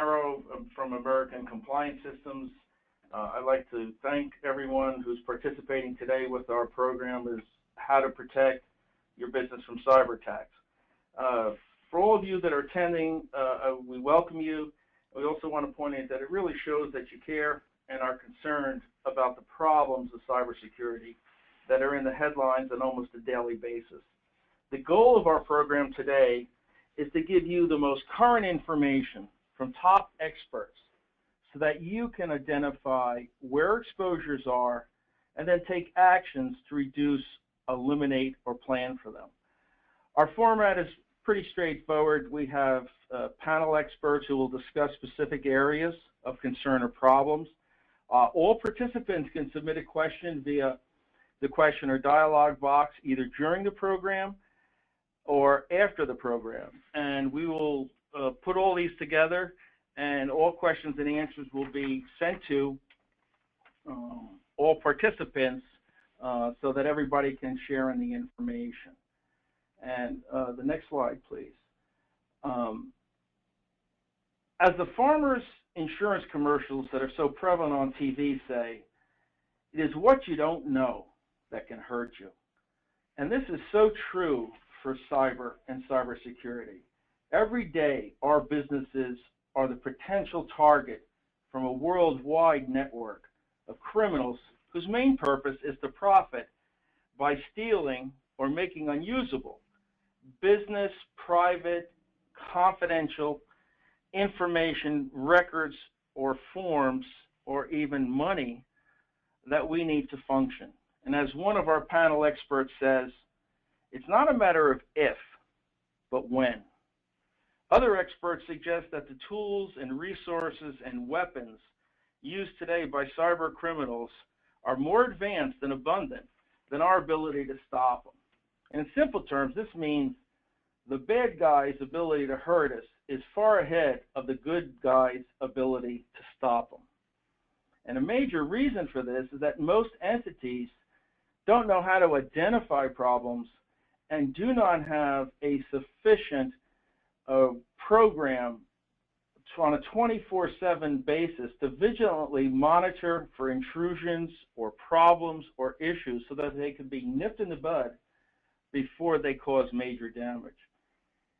Arrow from American Compliance Systems. I'd like to thank everyone who's participating today with our program is How to Protect Your Business from Cyber Attacks. For all of you that are attending, we welcome you. We also want to point out that it really shows that you care and are concerned about the problems of cybersecurity that are in the headlines on almost a daily basis. The goal of our program today is to give you the most current information from top experts so that you can identify where exposures are and then take actions to reduce, eliminate, or plan for them. Our format is pretty straightforward. We have panel experts who will discuss specific areas of concern or problems. All participants can submit a question via the question or dialogue box either during the program or after the program. And we will put all these together, and all questions and answers will be sent to all participants so that everybody can share in the information. And the next slide, please. As the farmers' insurance commercials that are so prevalent on TV say, it is what you don't know that can hurt you. And this is so true for cyber and cybersecurity. Every day, our businesses are the potential target from a worldwide network of criminals whose main purpose is to profit by stealing or making unusable business, private, confidential information, records, or forms, or even money that we need to function. And as one of our panel experts says, it's not a matter of if, but when. Other experts suggest that the tools and resources and weapons used today by cyber criminals are more advanced and abundant than our ability to stop them. And in simple terms, this means the bad guy's ability to hurt us is far ahead of the good guy's ability to stop them. And a major reason for this is that most entities don't know how to identify problems and do not have a sufficient program on a 24/7 basis to vigilantly monitor for intrusions or problems or issues so that they can be nipped in the bud before they cause major damage.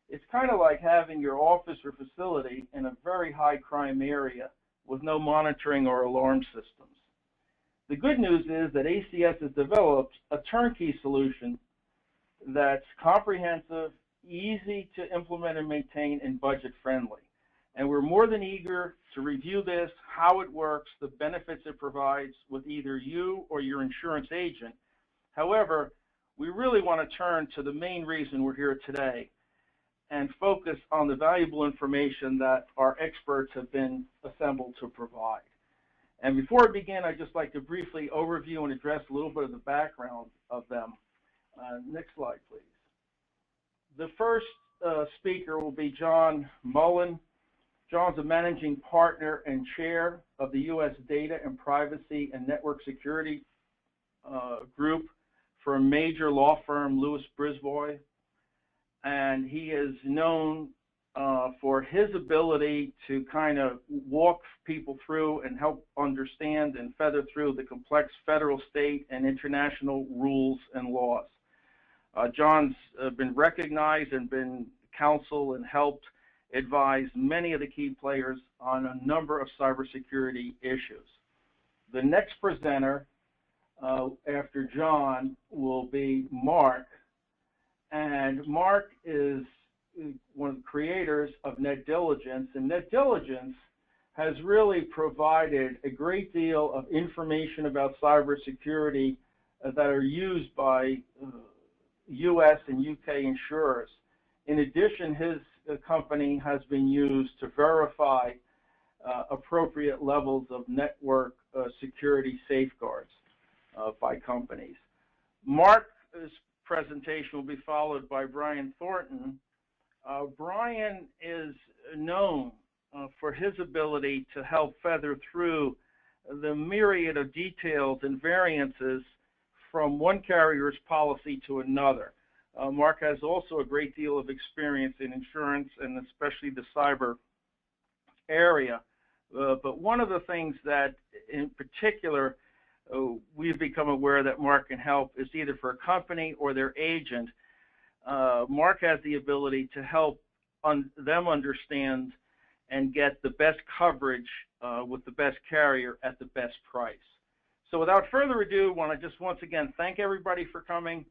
It's kind of like having your office or facility in a very high crime area with no monitoring or alarm systems. The good news is that ACS has developed a turnkey solution that's comprehensive, easy to implement and maintain, and budget friendly. And we're more than eager to review this, how it works, the benefits it provides with either you or your insurance agent. However, we really want to turn to the main reason we're here today and focus on the valuable information that our experts have been assembled to provide. And before I begin, I'd just like to briefly overview and address a little bit of the background of them. Next slide, please. The first speaker will be John Mullen. John's a managing partner and chair of the U.S. Data and Privacy and Network Security Group for a major law firm, Brisbois. And he is known for his ability to kind of walk people through and help understand and feather through the complex federal, state, and international rules and laws. John's been recognized and been counsel and helped advise many of the key players on a number of cybersecurity issues. The next presenter after John will be Mark. And Mark is one of the creators of NetDiligence, and NetDiligence has really provided a great deal of information about cybersecurity that are used by U.S. and U.K. insurers. In addition, his company has been used to verify appropriate levels of network security safeguards by companies. Mark's presentation will be followed by Brian Thornton. Brian is known for his ability to help feather through the myriad of details and variances from one carrier's policy to another. Mark has also a great deal of experience in insurance and especially the cyber area. But one of the things that in particular we've become aware that Mark can help is either for a company or their agent. Mark has the ability to help them understand and get the best coverage with the best carrier at the best price. So without further ado, I want to just once again thank everybody for coming,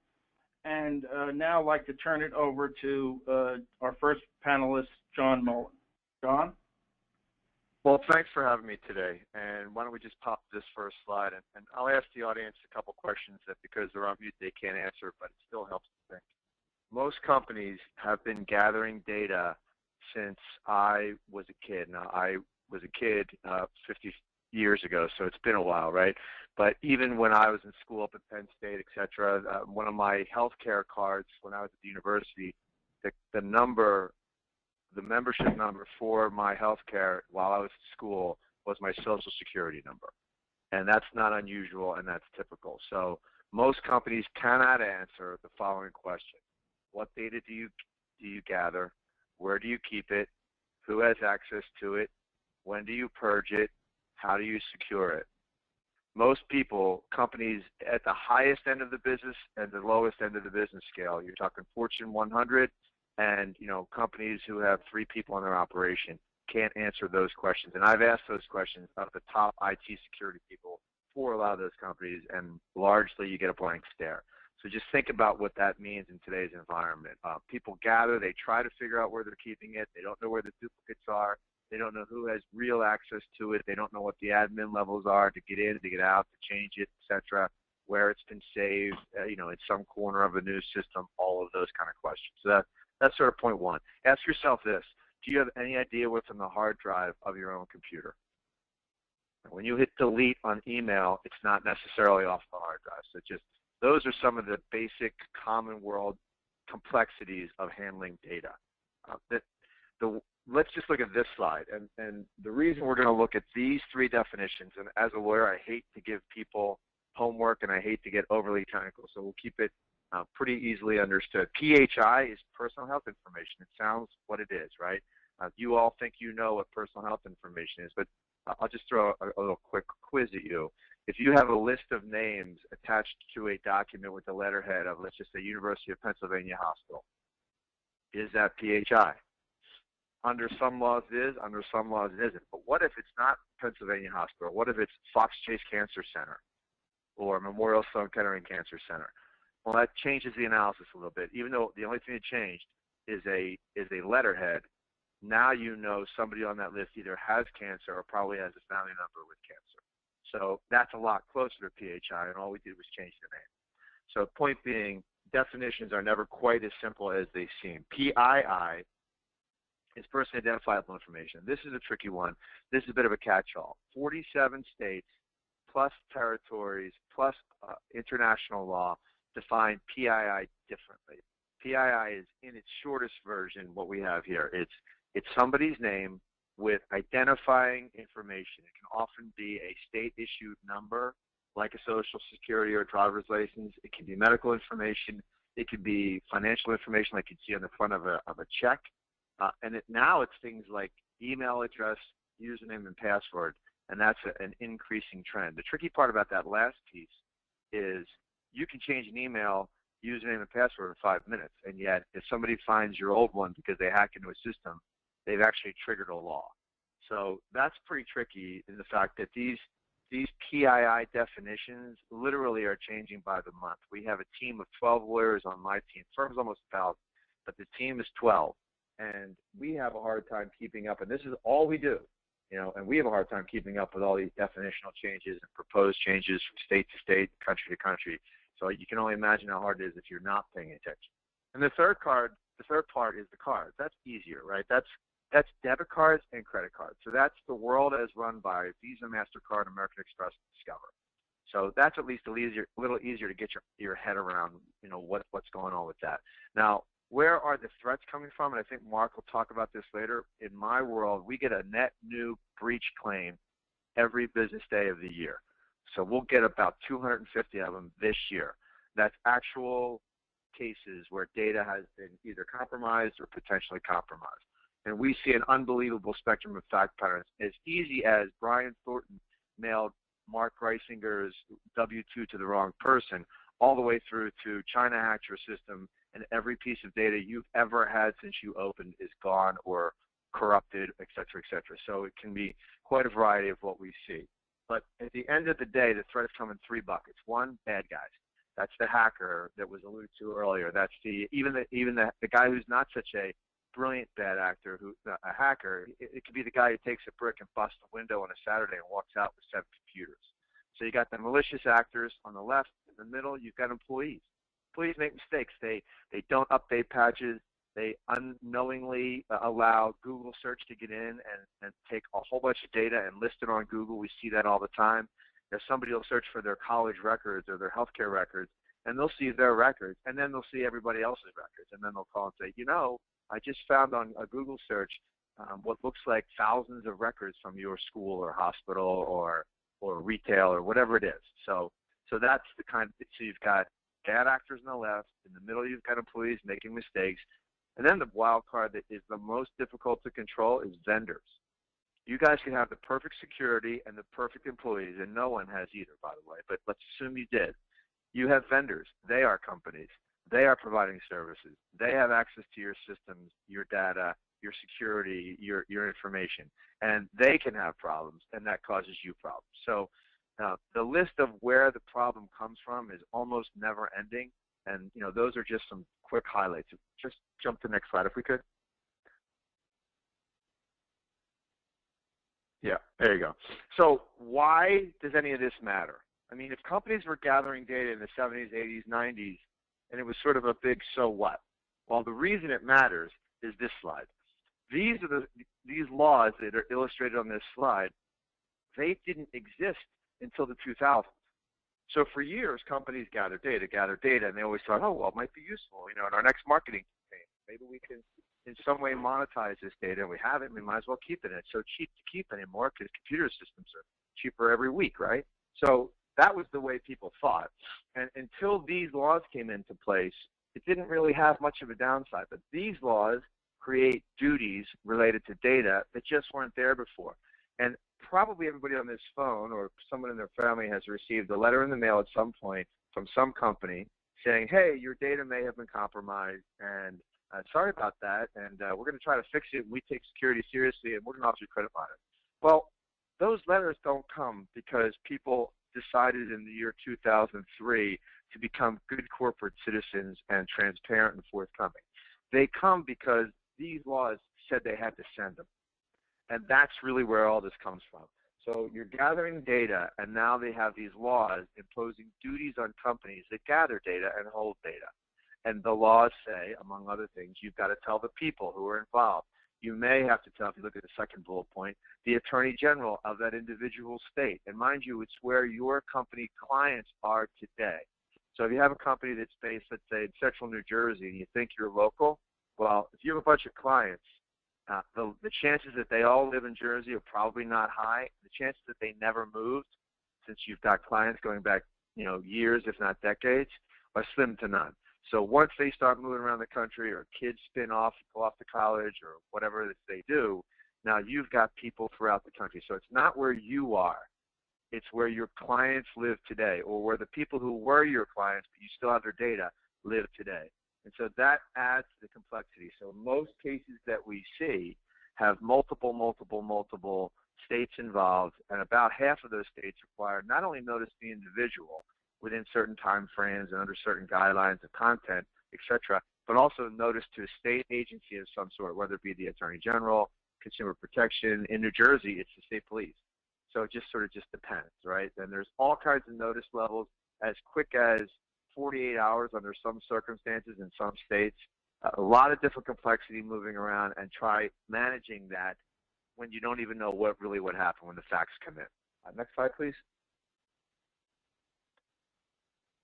and now I'd like to turn it over to our first panelist, John Mullen. John? Well, thanks for having me today. And why don't we just pop this first slide, and I'll ask the audience a couple questions that because they're on mute they can't answer, but it still helps to think. Most companies have been gathering data since I was a kid. Now, I was a kid 50 years ago, so it's been a while, right? But even when I was in school up at Penn State, et cetera, one of my healthcare cards when I was at the university, the membership number for my healthcare while I was at school was my Social Security number. And that's not unusual, and that's typical. So most companies cannot answer the following question. What data do you gather? Where do you keep it? Who has access to it? When do you purge it? How do you secure it? Most people, companies at the highest end of the business and the lowest end of the business scale, you're talking Fortune 100 and companies who have 3 people in their operation, can't answer those questions. And I've asked those questions of the top IT security people for a lot of those companies, and largely you get a blank stare. So just think about what that means in today's environment. People gather, they try to figure out where they're keeping it, they don't know where the duplicates are, they don't know who has real access to it, they don't know what the admin levels are to get in, to get out, to change it, etc., where it's been saved, in some corner of a news system, all of those kind of questions. So that's sort of point one. Ask yourself this: do you have any idea what's on the hard drive of your own computer? When you hit delete on email, it's not necessarily off the hard drive. So just those are some of the basic common world complexities of handling data. Let's just look at this slide. And the reason we're going to look at these 3 definitions, and as a lawyer, I hate to give people homework and I hate to get overly technical, so we'll keep it pretty easily understood. PHI is personal health information. It sounds what it is, right? You all think you know what personal health information is, but I'll just throw a little quick quiz at you. If you have a list of names attached to a document with the letterhead of, let's just say, University of Pennsylvania Hospital, is that PHI? Under some laws it is, under some laws it isn't. But what if it's not Pennsylvania Hospital? What if it's Fox Chase Cancer Center or Memorial Sloan Kettering Cancer Center? Well, that changes the analysis a little bit. Even though the only thing that changed is a letterhead, now you know somebody on that list either has cancer or probably has a family member with cancer. So that's a lot closer to PHI, and all we did was change the name. So point being, definitions are never quite as simple as they seem. PII is personally identifiable information. This is a tricky one. This is a bit of a catch-all. 47 states plus territories plus international law define PII differently. PII is, in its shortest version, what we have here. It's somebody's name with identifying information. It can often be a state-issued number, like a social security or driver's license. It can be medical information. It could be financial information, like you'd see on the front of a check. And now it's things like email address, username, and password, and that's an increasing trend. The tricky part about that last piece is you can change an email, username, and password in 5 minutes, and yet if somebody finds your old one because they hack into a system, they've actually triggered a law. So that's pretty tricky in the fact that these PII definitions literally are changing by the month. We have a team of 12 lawyers on my team. Firm's almost 1,000, but the team is 12. And we have a hard time keeping up, and this is all we do, and we have a hard time keeping up with all these definitional changes and proposed changes from state to state, country to country. So you can only imagine how hard it is if you're not paying attention. And the third part is the cards. That's easier, right? That's debit cards and credit cards. So that's the world as run by Visa, MasterCard, American Express, and Discover. So that's at least a little easier to get your head around, what's going on with that. Now, where are the threats coming from? And I think Mark will talk about this later. In my world, we get a net new breach claim every business day of the year. So we'll get about 250 of them this year. That's actual cases where data has been either compromised or potentially compromised. And we see an unbelievable spectrum of fact patterns, as easy as Brian Thornton mailed Mark Greisiger's W-2 to the wrong person, all the way through to China hacked your system, and every piece of data you've ever had since you opened is gone or corrupted, et cetera, et cetera. So it can be quite a variety of what we see. But at the end of the day, the threats come in three buckets. One, bad guys. That's the hacker that was alluded to earlier. That's even the guy who's not such a brilliant bad actor, a hacker. It could be the guy who takes a brick and busts a window on a Saturday and walks out with 7 computers. So you got the malicious actors on the left. In the middle, you've got employees. Employees make mistakes. They don't update patches. They unknowingly allow Google search to get in and take a whole bunch of data and list it on Google. We see that all the time. If somebody will search for their college records or their healthcare records, and they'll see their records, and then they'll see everybody else's records, and then they'll call and say, you know, I just found on a Google search what looks like thousands of records from your school or hospital or retail or whatever it is. So that's the kind of, so you've got bad actors on the left. In the middle, you've got employees making mistakes. And then the wild card that is the most difficult to control is vendors. You guys can have the perfect security and the perfect employees, and no one has either, by the way, but let's assume you did. You have vendors. They are companies. They are providing services. They have access to your systems, your data, your security, your information, and they can have problems, and that causes you problems. So the list of where the problem comes from is almost never ending, and you know those are just some quick highlights. Just jump to the next slide if we could. Yeah, there you go. So why does any of this matter? I mean, if companies were gathering data in the 70s, 80s, 90s, and it was sort of a big so what? Well, the reason it matters is this slide. These laws that are illustrated on this slide, they didn't exist until the 2000s. So for years, companies gathered data, and they always thought, oh, well, it might be useful, you know, in our next marketing campaign. Maybe we can in some way monetize this data, and we have it, and we might as well keep it. And it's so cheap to keep anymore because computer systems are cheaper every week, right? So that was the way people thought. And until these laws came into place, it didn't really have much of a downside. But these laws create duties related to data that just weren't there before. And probably everybody on this phone or someone in their family has received a letter in the mail at some point from some company saying, hey, your data may have been compromised, and sorry about that, and we're going to try to fix it. We take security seriously, and we're going to offer you credit on it. Well, those letters don't come because people decided in the year 2003 to become good corporate citizens and transparent and forthcoming. They come because these laws said they had to send them. And that's really where all this comes from. So you're gathering data, and now they have these laws imposing duties on companies that gather data and hold data. And the laws say, among other things, you've got to tell the people who are involved. You may have to tell, if you look at the second bullet point, the attorney general of that individual state. And mind you, it's where your company clients are today. So if you have a company that's based, let's say, in central New Jersey, and you think you're local, well, if you have a bunch of clients, the chances that they all live in Jersey are probably not high. The chances that they never moved, since you've got clients going back, you know, years, if not decades, are slim to none. So once they start moving around the country, or kids spin off, go off to college, or whatever they do, now you've got people throughout the country. So it's not where you are. It's where your clients live today, or where the people who were your clients, but you still have their data, live today. And so that adds to the complexity. So most cases that we see have multiple states involved, and about half of those states require not only notice to the individual within certain time frames and under certain guidelines of content, etc., but also notice to a state agency of some sort, whether it be the Attorney General, Consumer Protection. In New Jersey, it's the state police. So it just depends, right? And there's all kinds of notice levels as quick as 48 hours under some circumstances in some states. A lot of different complexity moving around, and try managing that when you don't even know what happened when the facts come in. Next slide, please.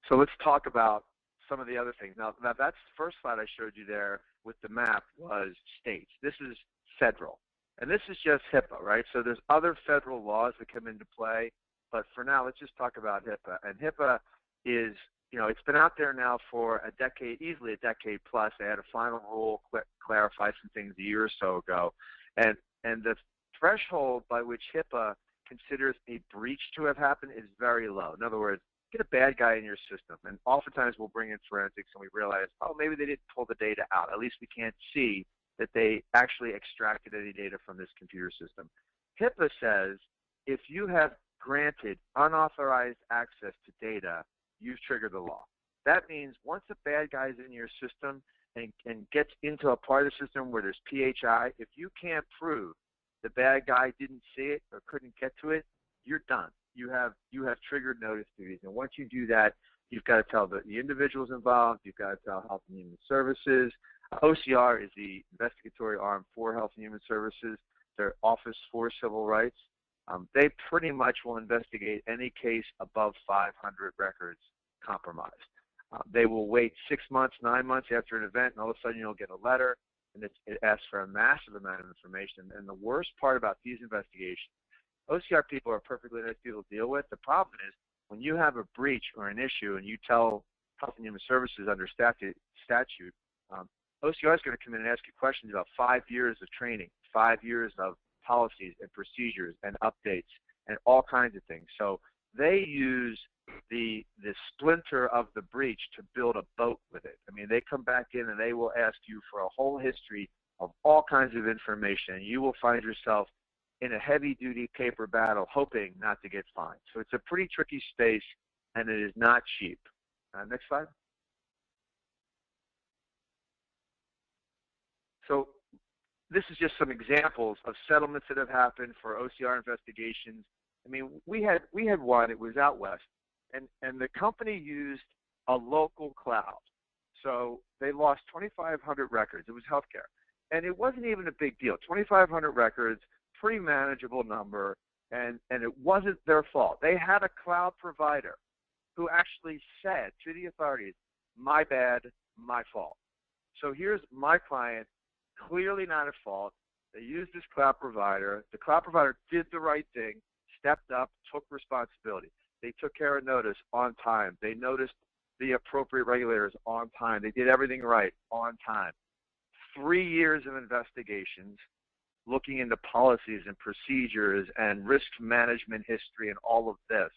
So let's talk about some of the other things. Now that's the first slide I showed you there with the map was states. This is federal. And this is just HIPAA, right? So there's other federal laws that come into play. But for now, let's just talk about HIPAA. And HIPAA is it's been out there now for a decade, easily a decade plus. They had a final rule clarify some things a year or so ago, and the threshold by which HIPAA considers a breach to have happened is very low. In other words, get a bad guy in your system, and oftentimes we'll bring in forensics and we realize, oh, maybe they didn't pull the data out. At least we can't see that they actually extracted any data from this computer system. HIPAA says if you have granted unauthorized access to data, you've triggered the law. That means once a bad guy is in your system and gets into a part of the system where there's PHI, if you can't prove the bad guy didn't see it or couldn't get to it, you're done. You have triggered notice duties. And once you do that, you've got to tell the individuals involved, you've got to tell Health and Human Services. OCR is the investigatory arm for Health and Human Services, their Office for Civil Rights. They pretty much will investigate any case above 500 records compromised. They will wait 6 months, 9 months after an event, and all of a sudden you'll get a letter, and it asks for a massive amount of information. And the worst part about these investigations, OCR people are perfectly nice people to deal with. The problem is when you have a breach or an issue and you tell Health and Human Services under statute, OCR is going to come in and ask you questions about 5 years of training, 5 years of policies and procedures and updates and all kinds of things. So they use the splinter of the breach to build a boat with it. I mean, they come back in and they will ask you for a whole history of all kinds of information. You will find yourself in a heavy-duty paper battle hoping not to get fined. So it's a pretty tricky space, and it is not cheap. Next slide. So this is just some examples of settlements that have happened for OCR investigations. I mean, we had one. It was out west, and the company used a local cloud. So they lost 2,500 records. It was healthcare, and it wasn't even a big deal. 2,500 records, pretty manageable number, and it wasn't their fault. They had a cloud provider who actually said to the authorities, "My bad, my fault." So here's my client. Clearly not at fault. They used this cloud provider. The cloud provider did the right thing, stepped up, took responsibility. They took care of notice on time. They noticed the appropriate regulators on time. They did everything right on time. 3 years of investigations looking into policies and procedures and risk management history and all of this.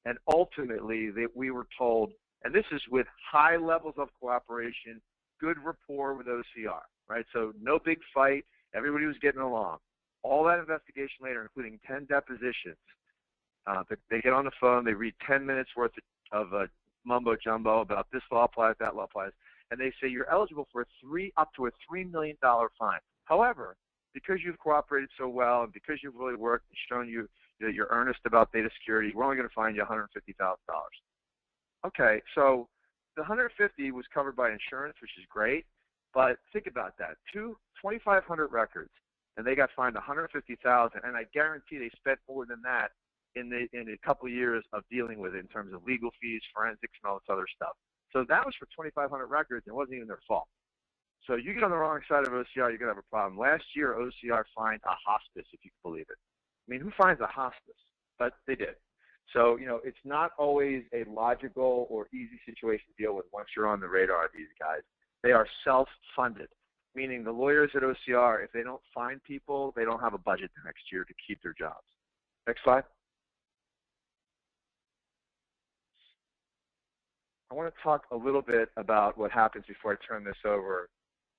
And ultimately, we were told, and this is with high levels of cooperation, good rapport with OCR. Right, so no big fight. Everybody was getting along. All that investigation later, including 10 depositions, they get on the phone. They read 10 minutes worth of mumbo jumbo about this law applies, that law applies, and they say you're eligible for up to a $3 million fine. However, because you've cooperated so well and because you've really worked and shown you that you're earnest about data security, we're only going to fine you $150,000. Okay, so the $150,000 was covered by insurance, which is great. But think about that, 2,500 records, and they got fined $150,000, and I guarantee they spent more than that in a couple of years of dealing with it in terms of legal fees, forensics, and all this other stuff. So that was for 2,500 records, and it wasn't even their fault. So you get on the wrong side of OCR, you're going to have a problem. Last year, OCR fined a hospice, if you can believe it. I mean, who finds a hospice? But they did. So, it's not always a logical or easy situation to deal with once you're on the radar of these guys. They are self-funded, meaning the lawyers at OCR, if they don't find people, they don't have a budget the next year to keep their jobs. Next slide. I want to talk a little bit about what happens before I turn this over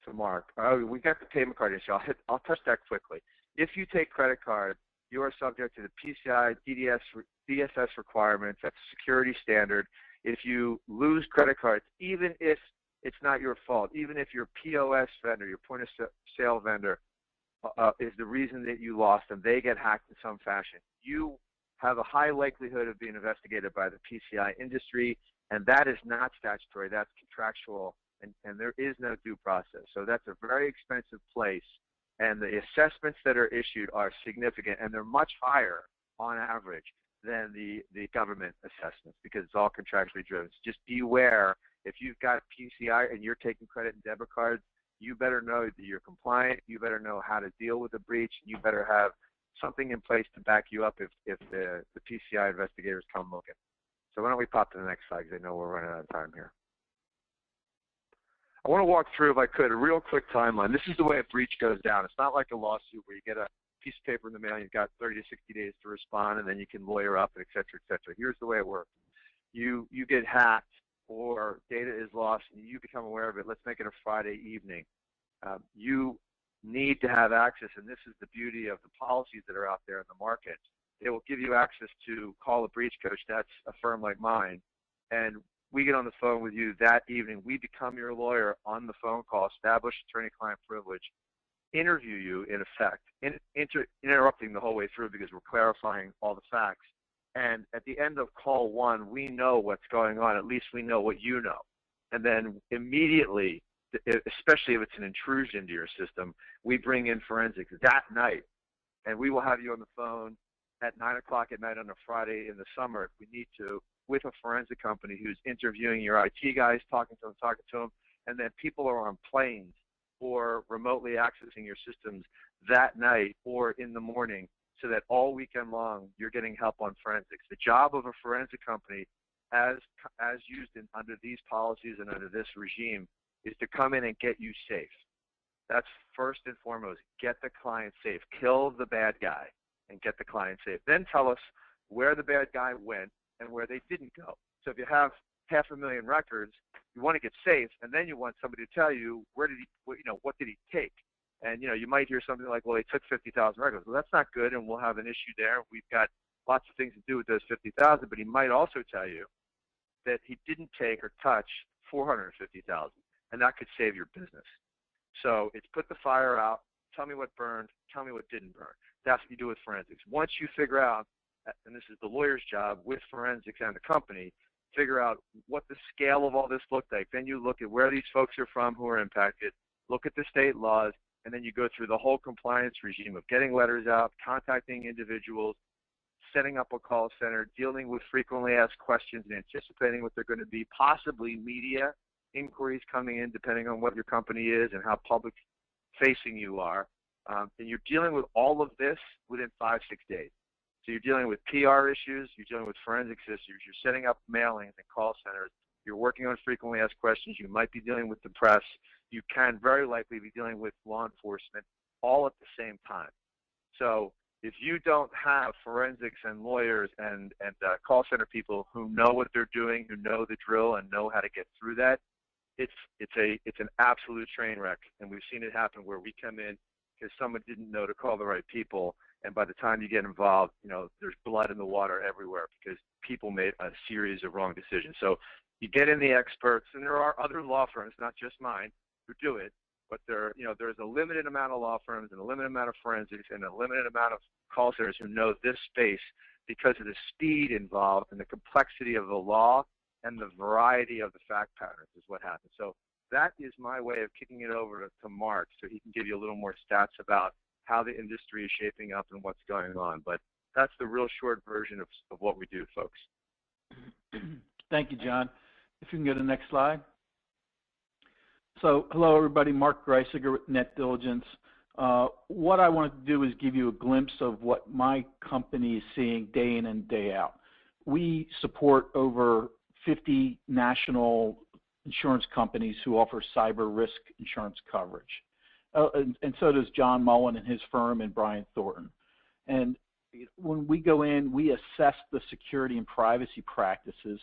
to Mark. We got the payment card issue. I'll touch that quickly. If you take credit card, you are subject to the PCI DSS requirements. That's a security standard. If you lose credit cards, even if it's not your fault, even if your POS vendor, your point of sale vendor, is the reason that you lost them, they get hacked in some fashion, you have a high likelihood of being investigated by the PCI industry, and that is not statutory, that's contractual, and there is no due process. So that's a very expensive place, and the assessments that are issued are significant, and they're much higher on average than the government assessments because it's all contractually driven. So just beware. If you've got PCI and you're taking credit and debit cards, you better know that you're compliant. You better know how to deal with the breach. You better have something in place to back you up if the PCI investigators come looking. So why don't we pop to the next slide, because I know we're running out of time here. I want to walk through, if I could, a real quick timeline. This is the way a breach goes down. It's not like a lawsuit where you get a piece of paper in the mail, you've got 30 to 60 days to respond, and then you can lawyer up, et cetera, et cetera. Here's the way it works. You get hacked, or data is lost, and you become aware of it. Let's make it a Friday evening. You need to have access, and this is the beauty of the policies that are out there in the market. They will give you access to call a breach coach. That's a firm like mine. And we get on the phone with you that evening. We become your lawyer on the phone call, establish attorney-client privilege, interview you, in effect, interrupting the whole way through because we're clarifying all the facts. And at the end of call one, we know what's going on. At least we know what you know. And then immediately, especially if it's an intrusion into your system, we bring in forensics that night. And we will have you on the phone at 9 o'clock at night on a Friday in the summer if we need to, with a forensic company who's interviewing your IT guys, talking to them, and then people are on planes or remotely accessing your systems that night or in the morning, so that all weekend long you're getting help on forensics. The job of a forensic company, as used under these policies and under this regime, is to come in and get you safe. That's first and foremost. Get the client safe. Kill the bad guy and get the client safe. Then tell us where the bad guy went and where they didn't go. So if you have 500,000 records, you want to get safe, and then you want somebody to tell you what did he take. And you might hear something like, well, they took 50,000 records. Well, that's not good, and we'll have an issue there. We've got lots of things to do with those 50,000, but he might also tell you that he didn't take or touch 450,000, and that could save your business. So it's put the fire out, tell me what burned, tell me what didn't burn. That's what you do with forensics. Once you figure out, and this is the lawyer's job with forensics and the company, figure out what the scale of all this looked like. Then you look at where these folks are from who are impacted, look at the state laws, and then you go through the whole compliance regime of getting letters out, contacting individuals, setting up a call center, dealing with frequently asked questions and anticipating what they're going to be, possibly media inquiries coming in depending on what your company is and how public facing you are. And you're dealing with all of this within 5-6 days. So you're dealing with PR issues, you're dealing with forensics issues, you're setting up mailings and call centers, you're working on frequently asked questions, you might be dealing with the press, you can very likely be dealing with law enforcement all at the same time. So if you don't have forensics and lawyers and call center people who know what they're doing, who know the drill and know how to get through that, it's an absolute train wreck. And we've seen it happen where we come in because someone didn't know to call the right people, and by the time you get involved, there's blood in the water everywhere because people made a series of wrong decisions. So you get in the experts, and there are other law firms, not just mine, who do it, but there's a limited amount of law firms and a limited amount of forensics and a limited amount of call centers who know this space because of the speed involved and the complexity of the law and the variety of the fact patterns is what happens. So that is my way of kicking it over to Mark so he can give you a little more stats about how the industry is shaping up and what's going on. But that's the real short version of what we do, folks. Thank you, John. If you can go to the next slide. So, hello, everybody. Mark Greisiger with NetDiligence. What I wanted to do is give you a glimpse of what my company is seeing day in and day out. We support over 50 national insurance companies who offer cyber risk insurance coverage. And so does John Mullen and his firm and Brian Thornton. And when we go in, we assess the security and privacy practices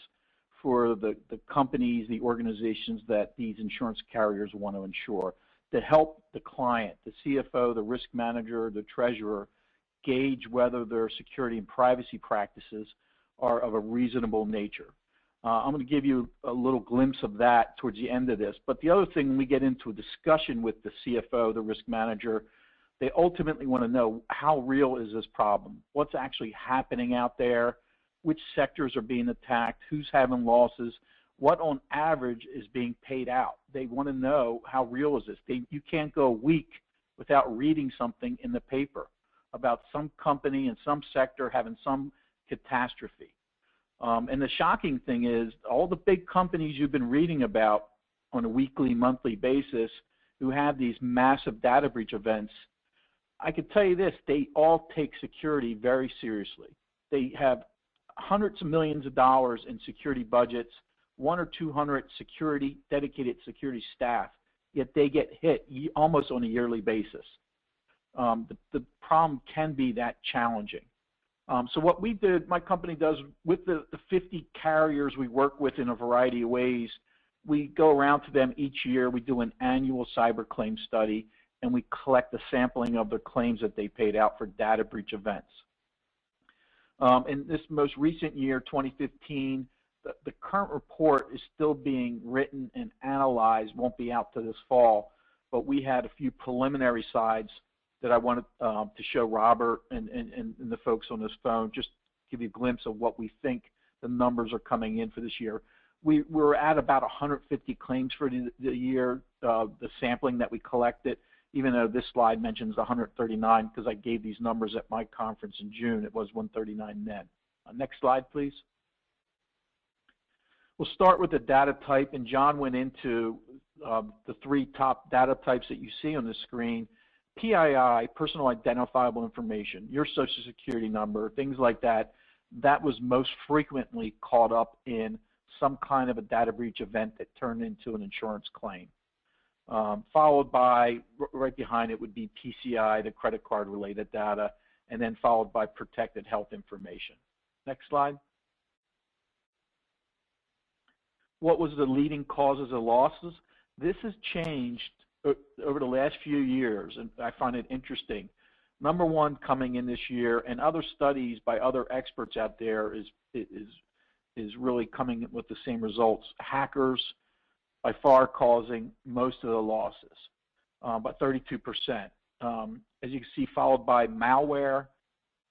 for the companies, the organizations that these insurance carriers want to insure to help the client, the CFO, the risk manager, the treasurer, gauge whether their security and privacy practices are of a reasonable nature. I'm going to give you a little glimpse of that towards the end of this. But the other thing, when we get into a discussion with the CFO, the risk manager, they ultimately want to know how real is this problem? What's actually happening out there? Which sectors are being attacked? Who's having losses? What on average is being paid out? They want to know how real is this. You can't go a week without reading something in the paper about some company in some sector having some catastrophe. And the shocking thing is all the big companies you've been reading about on a weekly, monthly basis who have these massive data breach events, I can tell you this, they all take security very seriously. They have hundreds of millions of dollars in security budgets, 100 or 200 dedicated security staff, yet they get hit almost on a yearly basis. The problem can be that challenging. So what we did, my company does, with the 50 carriers we work with in a variety of ways, we go around to them each year. We do an annual cyber claim study, and we collect a sampling of the claims that they paid out for data breach events. In this most recent year, 2015, the current report is still being written and analyzed, won't be out to this fall, but we had a few preliminary slides that I wanted to show Robert and the folks on this phone, just give you a glimpse of what we think the numbers are coming in for this year. We're at about 150 claims for the year, the sampling that we collected, even though this slide mentions 139 because I gave these numbers at my conference in June. It was 139 then. Next slide, please. We'll start with the data type, and John went into the three top data types that you see on the screen. PII, personal identifiable information, your social security number, things like that, that was most frequently caught up in some kind of a data breach event that turned into an insurance claim. Followed by, right behind it would be PCI, the credit card related data, and then followed by protected health information. Next slide. What was the leading causes of losses? This has changed over the last few years, and I find it interesting. Number one coming in this year, and other studies by other experts out there is really coming with the same results. Hackers, by far causing most of the losses, about 32%. As you can see, followed by malware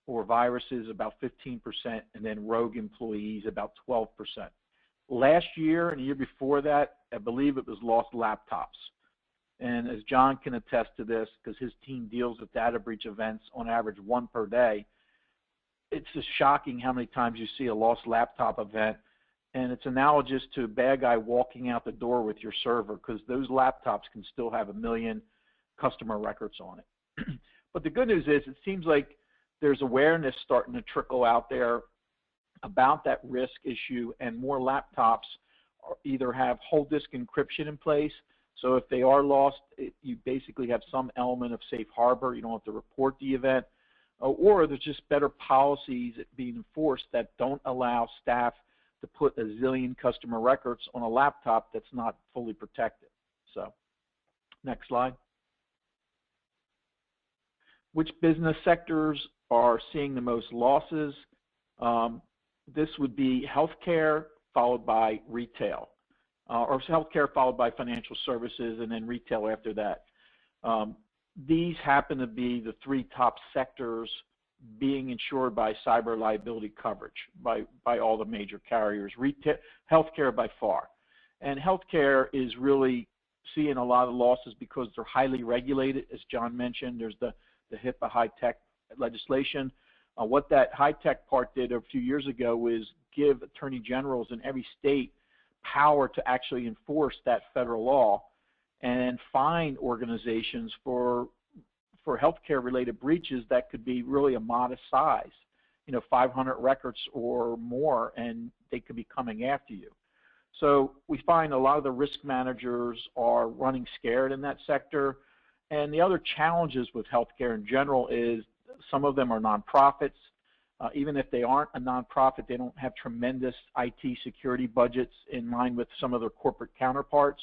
or viruses, about 15%, and then rogue employees, about 12%. Last year and the year before that, I believe it was lost laptops. And as John can attest to this, because his team deals with data breach events on average 1 per day, it's just shocking how many times you see a lost laptop event. And it's analogous to a bad guy walking out the door with your server, because those laptops can still have 1 million customer records on it. But the good news is it seems like there's awareness starting to trickle out there about that risk issue, and more laptops either have whole disk encryption in place. So if they are lost, you basically have some element of safe harbor. You don't have to report the event. Or there's just better policies being enforced that don't allow staff to put a zillion customer records on a laptop that's not fully protected. So, next slide. Which business sectors are seeing the most losses? This would be healthcare followed by retail, or healthcare followed by financial services, and then retail after that. These happen to be the three top sectors being insured by cyber liability coverage by all the major carriers. Retail, healthcare by far. And healthcare is really seeing a lot of losses because they're highly regulated. As John mentioned, there's the HIPAA high-tech legislation. What that high-tech part did a few years ago was give attorney generals in every state power to actually enforce that federal law and fine organizations for healthcare related breaches that could be really a modest size, 500 records or more, and they could be coming after you. So we find a lot of the risk managers are running scared in that sector. And the other challenges with healthcare in general is some of them are nonprofits. Even if they aren't a nonprofit, they don't have tremendous IT security budgets in line with some of their corporate counterparts.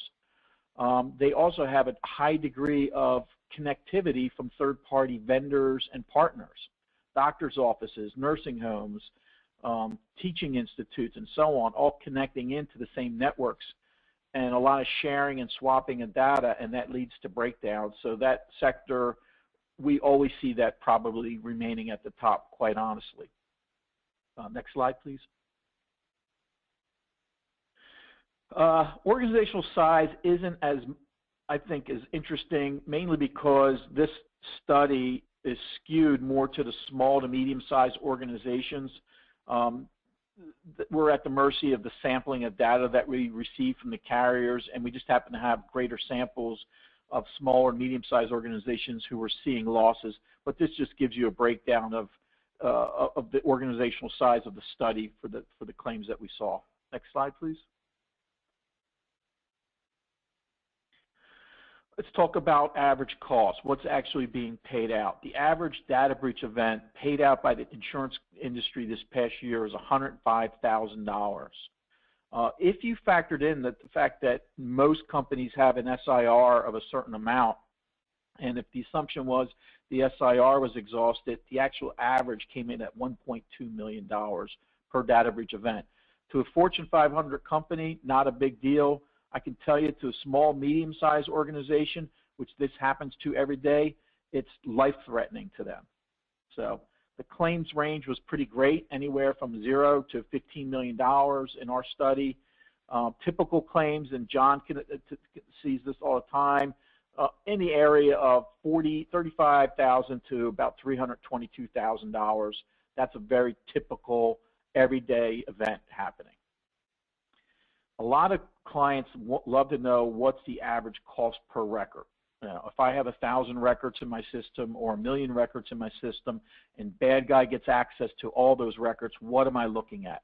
They also have a high degree of connectivity from third-party vendors and partners, doctors' offices, nursing homes, teaching institutes, and so on, all connecting into the same networks, and a lot of sharing and swapping of data, and that leads to breakdowns. So that sector, we always see that probably remaining at the top, quite honestly. Next slide, please. Organizational size isn't as, I think, as interesting, mainly because this study is skewed more to the small to medium-sized organizations. We're at the mercy of the sampling of data that we receive from the carriers, and we just happen to have greater samples of small or medium-sized organizations who are seeing losses. But this just gives you a breakdown of of the organizational size of the study for the claims that we saw. Next slide, please. Let's talk about average cost. What's actually being paid out? The average data breach event paid out by the insurance industry this past year is $105,000. If you factored in the fact that most companies have an SIR of a certain amount, and if the assumption was the SIR was exhausted, the actual average came in at $1.2 million per data breach event. To a Fortune 500 company, not a big deal. I can tell you to a small, medium-sized organization, which this happens to every day, it's life-threatening to them. So the claims range was pretty great, anywhere from 0 to $15 million in our study. Typical claims, and John sees this all the time, in the area of $35,000 to about $322,000. That's a very typical, everyday event happening. A lot of clients love to know what's the average cost per record. If I have 1,000 records in my system or 1,000,000 records in my system and bad guy gets access to all those records, what am I looking at?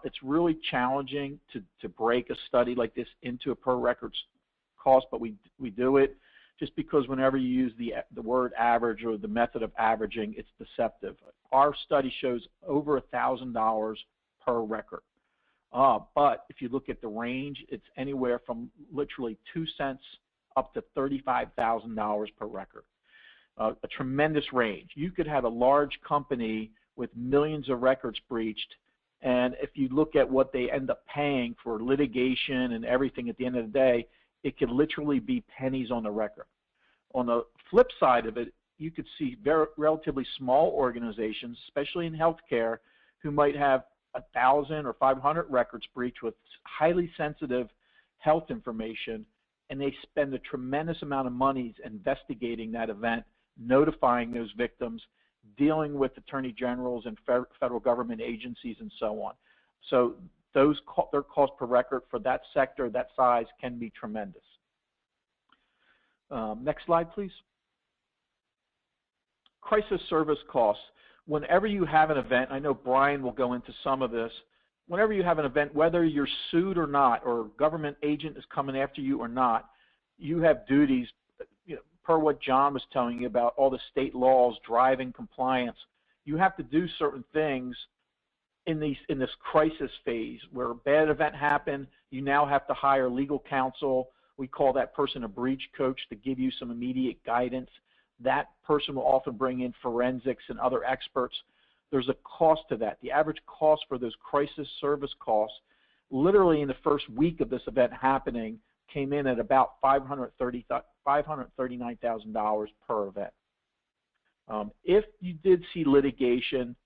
It's really challenging to break a study like this into a per records cost, but we do it just because whenever you use the word average or the method of averaging, it's deceptive. Our study shows over $1,000 per record. But if you look at the range, it's anywhere from literally 2 cents up to $35,000 per record. A tremendous range. You could have a large company with millions of records breached, and if you look at what they end up paying for litigation and everything at the end of the day, it could literally be pennies on the record. On the flip side of it, you could see relatively small organizations, especially in healthcare, who might have 1,000 or 500 records breached with highly sensitive health information, and they spend a tremendous amount of money investigating that event, notifying those victims, dealing with attorney generals and federal government agencies and so on. So their cost per record for that sector, that size, can be tremendous. Next slide, please. Crisis service costs. Whenever you have an event, I know Brian will go into some of this, whenever you have an event, whether you're sued or not, or a government agent is coming after you or not, you have duties, per what John was telling you about all the state laws driving compliance. You have to do certain things in this crisis phase where a bad event happened. You now have to hire legal counsel. We call that person a breach coach to give you some immediate guidance. That person will often bring in forensics and other experts. There's a cost to that. The average cost for those crisis service costs, literally in the first week of this event happening, came in at about $539,000 per event. If you did see litigation,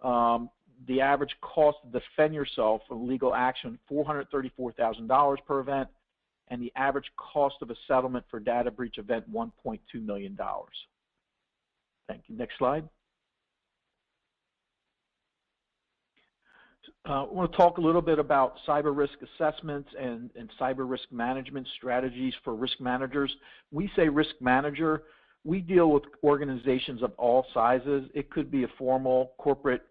the average cost to defend yourself from legal action, $434,000 per event, and the average cost of a settlement for data breach event, $1.2 million. Thank you. Next slide. I want to talk a little bit about cyber risk assessments and cyber risk management strategies for risk managers. We say risk manager. We deal with organizations of all sizes. It could be a formal corporate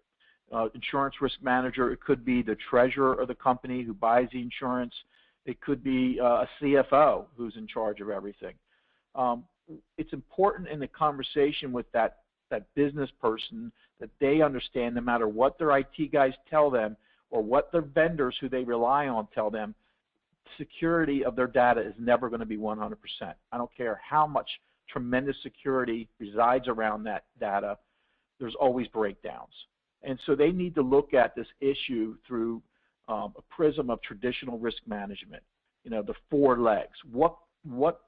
insurance risk manager. It could be the treasurer of the company who buys the insurance. It could be a CFO who's in charge of everything. It's important in the conversation with that business person that they understand, no matter what their IT guys tell them or what their vendors who they rely on tell them, security of their data is never going to be 100%. I don't care how much tremendous security resides around that data, there's always breakdowns. And so they need to look at this issue through a prism of traditional risk management, the 4 legs. What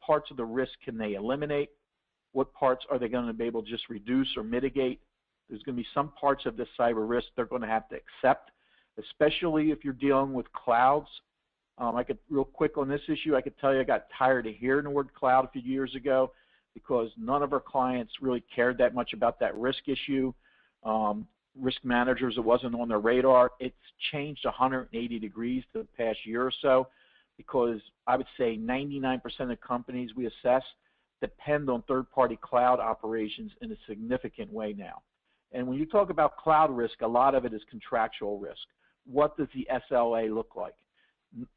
parts of the risk can they eliminate? What parts are they going to be able to just reduce or mitigate? There's going to be some parts of this cyber risk they're going to have to accept, especially if you're dealing with clouds. Real quick on this issue, I could tell you I got tired of hearing the word cloud a few years ago because none of our clients really cared that much about that risk issue. Risk managers, it wasn't on their radar. It's changed 180 degrees the past year or so because I would say 99% of companies we assess depend on third-party cloud operations in a significant way now. And when you talk about cloud risk, a lot of it is contractual risk. What does the SLA look like?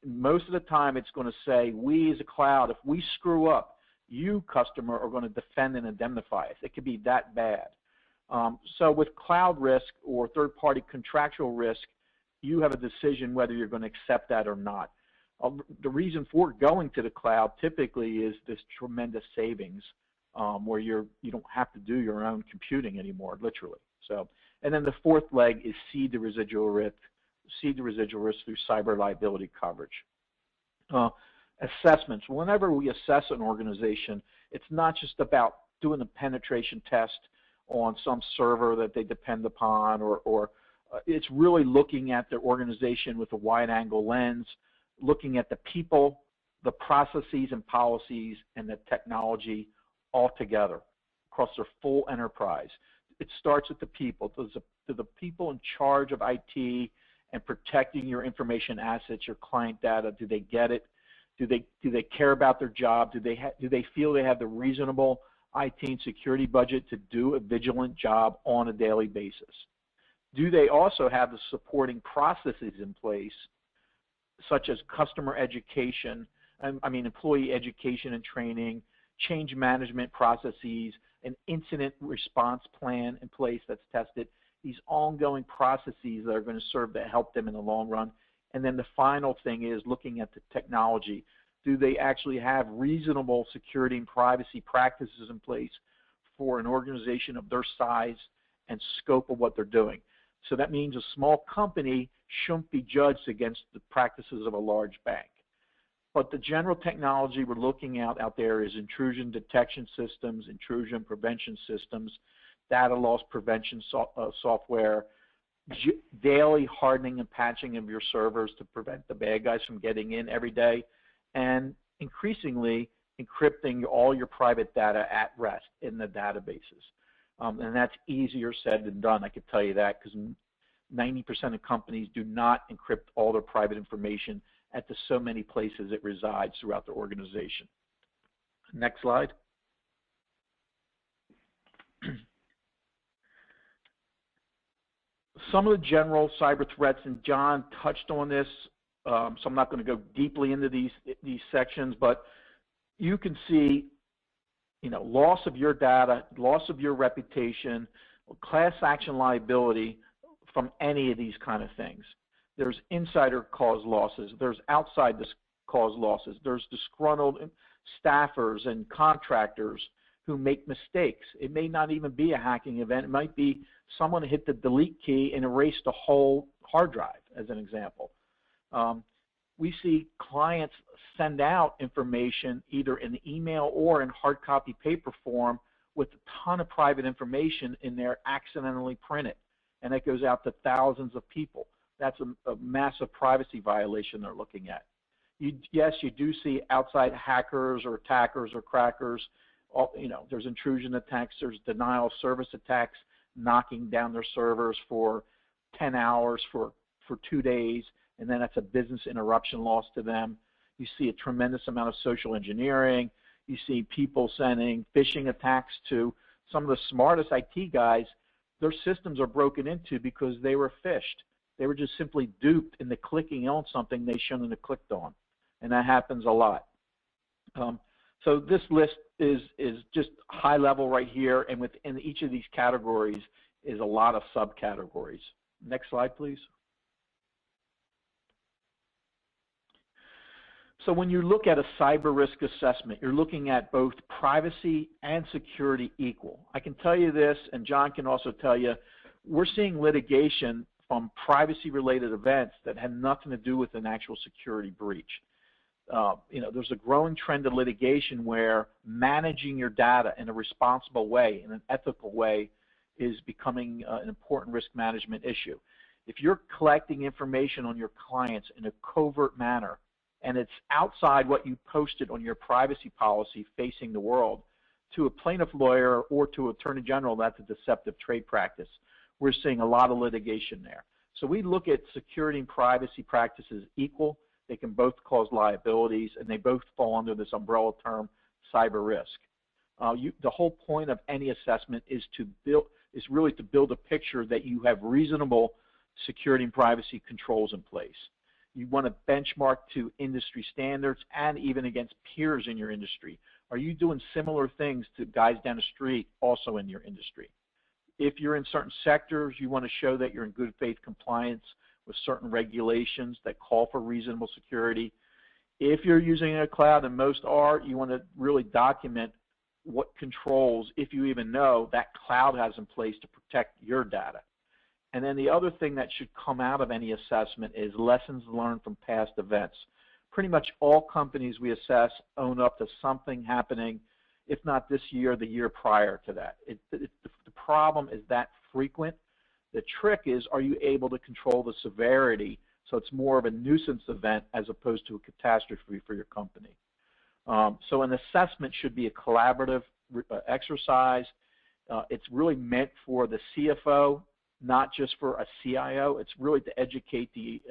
Most of the time it's going to say, we as a cloud, if we screw up, you, customer, are going to defend and indemnify us. It could be that bad. So with cloud risk or third-party contractual risk, you have a decision whether you're going to accept that or not. The reason for going to the cloud typically is this tremendous savings where you don't have to do your own computing anymore, literally. So, and then the fourth leg is cede the residual risk through cyber liability coverage. Assessments. Whenever we assess an organization, it's not just about doing a penetration test on some server that they depend upon, or it's really looking at their organization with a wide-angle lens, looking at the people, the processes and policies, and the technology all together across their full enterprise. It starts with the people. Do the people in charge of IT and protecting your information assets, your client data, do they get it? Do they care about their job? Do they feel they have the reasonable IT and security budget to do a vigilant job on a daily basis? Do they also have the supporting processes in place, such as customer education, employee education and training, change management processes, an incident response plan in place that's tested, these ongoing processes that are going to serve to help them in the long run. And then the final thing is looking at the technology. Do they actually have reasonable security and privacy practices in place for an organization of their size and scope of what they're doing? So that means a small company shouldn't be judged against the practices of a large bank. But the general technology we're looking at out there is intrusion detection systems, intrusion prevention systems, data loss prevention software, daily hardening and patching of your servers to prevent the bad guys from getting in every day, and increasingly encrypting all your private data at rest in the databases. And that's easier said than done, I can tell you that, because 90% of companies do not encrypt all their private information at the so many places it resides throughout the organization. Next slide. Some of the general cyber threats, and John touched on this, so I'm not going to go deeply into these sections, but you can see, loss of your data, loss of your reputation, class action liability from any of these kind of things. There's insider cause losses, there's outside cause losses, there's disgruntled staffers and contractors who make mistakes. It may not even be a hacking event. It might be someone hit the delete key and erased a whole hard drive, as an example. We see clients send out information either in email or in hard copy paper form with a ton of private information in there accidentally printed, and it goes out to thousands of people. That's a massive privacy violation they're looking at. Yes, you do see outside hackers or attackers or crackers. There's intrusion attacks, there's denial of service attacks, knocking down their servers for 10 hours for 2 days, and then that's a business interruption loss to them. You see a tremendous amount of social engineering. You see people sending phishing attacks to some of the smartest IT guys. Their systems are broken into because they were phished. They were just simply duped into clicking on something they shouldn't have clicked on, and that happens a lot. So this list is just high level right here, and within each of these categories is a lot of subcategories. Next slide, please. So when you look at a cyber risk assessment, you're looking at both privacy and security equal. I can tell you this, and John can also tell you, we're seeing litigation from privacy-related events that had nothing to do with an actual security breach. There's a growing trend of litigation where managing your data in a responsible way, in an ethical way, is becoming an important risk management issue. If you're collecting information on your clients in a covert manner, and it's outside what you posted on your privacy policy facing the world, to a plaintiff lawyer or to attorney general, that's a deceptive trade practice. We're seeing a lot of litigation there. So we look at security and privacy practices equal. They can both cause liabilities, and they both fall under this umbrella term, cyber risk. The whole point of any assessment is to is really to build a picture that you have reasonable security and privacy controls in place. You want to benchmark to industry standards and even against peers in your industry. Are you doing similar things to guys down the street also in your industry? If you're in certain sectors, you want to show that you're in good faith compliance with certain regulations that call for reasonable security. If you're using a cloud, and most are, you want to really document what controls, if you even know, that cloud has in place to protect your data. And then the other thing that should come out of any assessment is lessons learned from past events. Pretty much all companies we assess own up to something happening, if not this year, the year prior to that. The problem is that frequent. The trick is, are you able to control the severity so it's more of a nuisance event as opposed to a catastrophe for your company? So an assessment should be a collaborative exercise. It's really meant for the CFO, not just for a CIO. It's really to educate the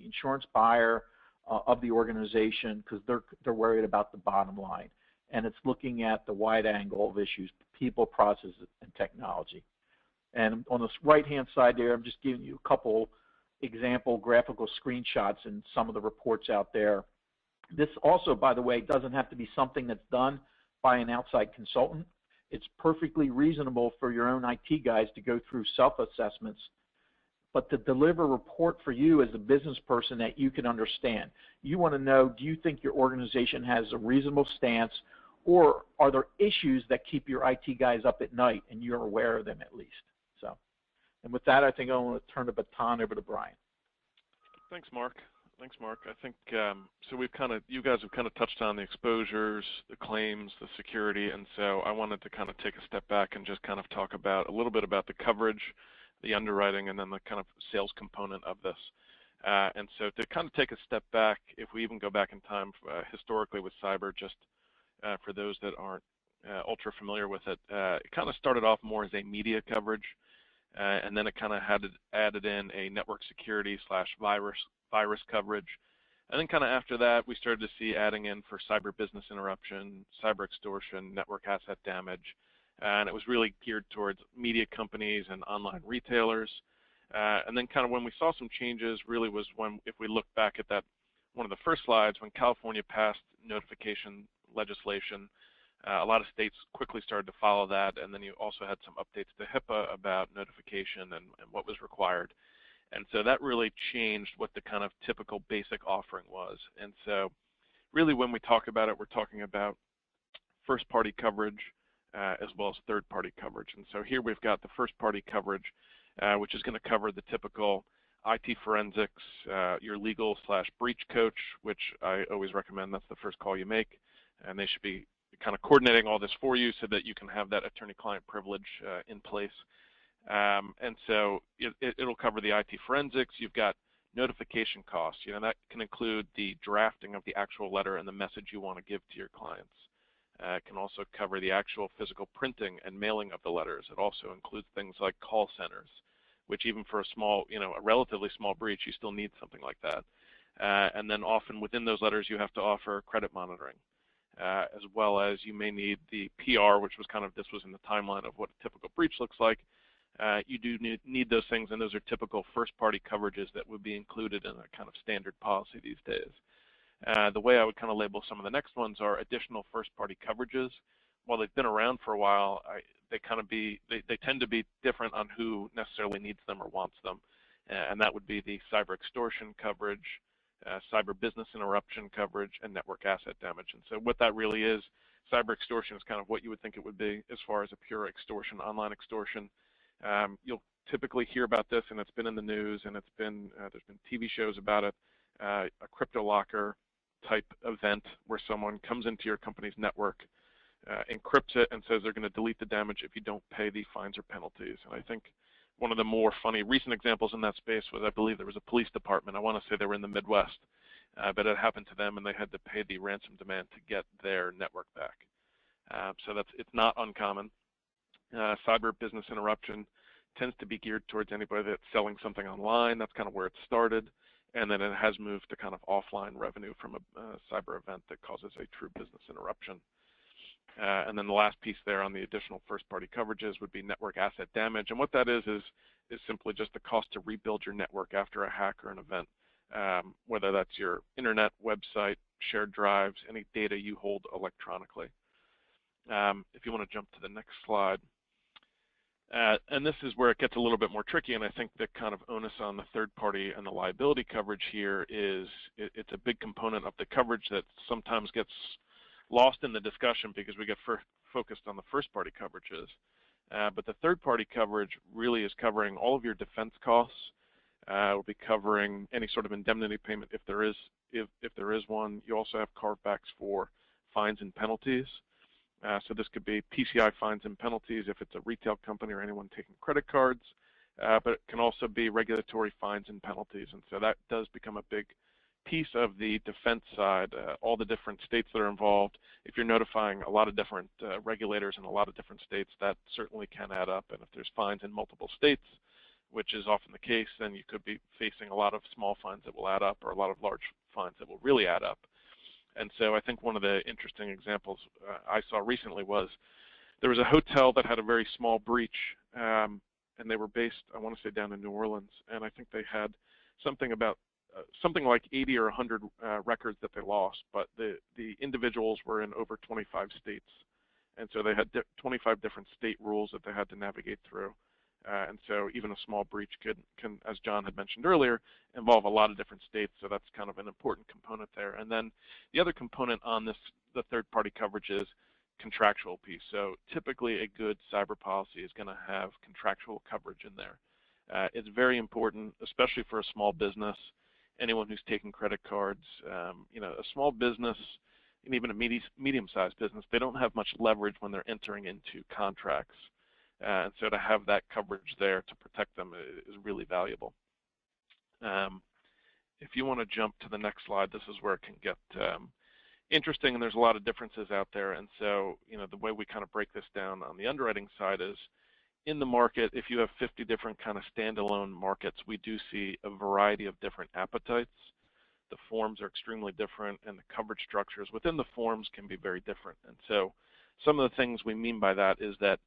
insurance buyer of the organization, because they're worried about the bottom line. And it's looking at the wide angle of issues: people, processes, and technology. And on the right-hand side there, I'm just giving you a couple example graphical screenshots in some of the reports out there. This also, by the way, doesn't have to be something that's done by an outside consultant. It's perfectly reasonable for your own IT guys to go through self-assessments, but to deliver a report for you as a business person that you can understand. You want to know, do you think your organization has a reasonable stance, or are there issues that keep your IT guys up at night and you're aware of them at least? So, and with that, I think I want to turn the baton over to Brian. Thanks, Mark. I think so. You guys have kind of touched on the exposures, the claims, the security, and so I wanted to kind of take a step back and just kind of talk about a little bit about the coverage, the underwriting, and then the kind of sales component of this. And so to kind of take a step back, if we even go back in time historically with cyber, just for those that aren't ultra familiar with it, it kind of started off more as a media coverage, and then it kind of had added in a network security / virus coverage. And then kind of after that, we started to see adding in for cyber business interruption, cyber extortion, network asset damage. And it was really geared towards media companies and online retailers. And then kind of when we saw some changes really was when, if we look back at that, one of the first slides, when California passed notification legislation, a lot of states quickly started to follow that. And then you also had some updates to HIPAA about notification and what was required. And so that really changed what the kind of typical basic offering was. And so really when we talk about it, we're talking about first-party coverage as well as third-party coverage. And so here we've got the first-party coverage, which is going to cover the typical IT forensics, your legal / breach coach, which I always recommend that's the first call you make. And they should be kind of coordinating all this for you so that you can have that attorney-client privilege in place. And so it'll cover the IT forensics. You've got notification costs. You know, that can include the drafting of the actual letter and the message you want to give to your clients. It can also cover the actual physical printing and mailing of the letters. It also includes things like call centers, which even for a small, a relatively small breach, you still need something like that. And then often within those letters, you have to offer credit monitoring, as well as you may need the PR, which was this was in the timeline of what a typical breach looks like. You do need those things, and those are typical first-party coverages that would be included in a kind of standard policy these days. The way I would kind of label some of the next ones are additional first-party coverages. While they've been around for a while, they tend to be different on who necessarily needs them or wants them, and that would be the cyber extortion coverage, cyber business interruption coverage, and network asset damage. And so what that really is, cyber extortion is kind of what you would think it would be as far as a pure extortion, online extortion. You'll typically hear about this, and it's been in the news, and it's been there's been TV shows about it. A crypto locker type event where someone comes into your company's network, encrypts it, and says they're going to delete the damage if you don't pay the fines or penalties. And I think one of the more funny recent examples in that space was, I believe there was a police department. I want to say they were in the Midwest, but it happened to them, and they had to pay the ransom demand to get their network back. So it's not uncommon. Cyber business interruption tends to be geared towards anybody that's selling something online. That's kind of where it started. And then it has moved to kind of offline revenue from a cyber event that causes a true business interruption. And then the last piece there on the additional first-party coverages would be network asset damage. And what that is simply just the cost to rebuild your network after a hack or an event, whether that's your internet, website, shared drives, any data you hold electronically. If you want to jump to the next slide. And this is where it gets a little bit more tricky, and I think the kind of onus on the third party and the liability coverage here is it's a big component of the coverage that sometimes gets lost in the discussion because we get focused on the first party coverages. But the third party coverage really is covering all of your defense costs. It will be covering any sort of indemnity payment if there is one. You also have carve-backs for fines and penalties. So this could be PCI fines and penalties if it's a retail company or anyone taking credit cards, but it can also be regulatory fines and penalties. And so that does become a big piece of the defense side, all the different states that are involved. If you're notifying a lot of different regulators in a lot of different states, that certainly can add up. And if there's fines in multiple states, which is often the case, then you could be facing a lot of small fines that will add up or a lot of large fines that will really add up. And so I think one of the interesting examples I saw recently was there was a hotel that had a very small breach, and they were based, I want to say, down in New Orleans, and I think they had something about something like 80 or 100 records that they lost, but the individuals were in over 25 states, and so they had 25 different state rules that they had to navigate through. And so even a small breach can, as John had mentioned earlier, involve a lot of different states, so that's kind of an important component there. And then the other component on this, the third-party coverage, is contractual piece. So typically a good cyber policy is going to have contractual coverage in there. It's very important, especially for a small business, anyone who's taking credit cards. You know, a small business, and even a medium-sized business, they don't have much leverage when they're entering into contracts. And so to have that coverage there to protect them is really valuable. If you want to jump to the next slide, this is where it can get interesting, and there's a lot of differences out there. And so, you know, the way we kind of break this down on the underwriting side is, in the market, if you have 50 different kind of standalone markets, we do see a variety of different appetites. The forms are extremely different, and the coverage structures within the forms can be very different. And so some of the things we mean by that is that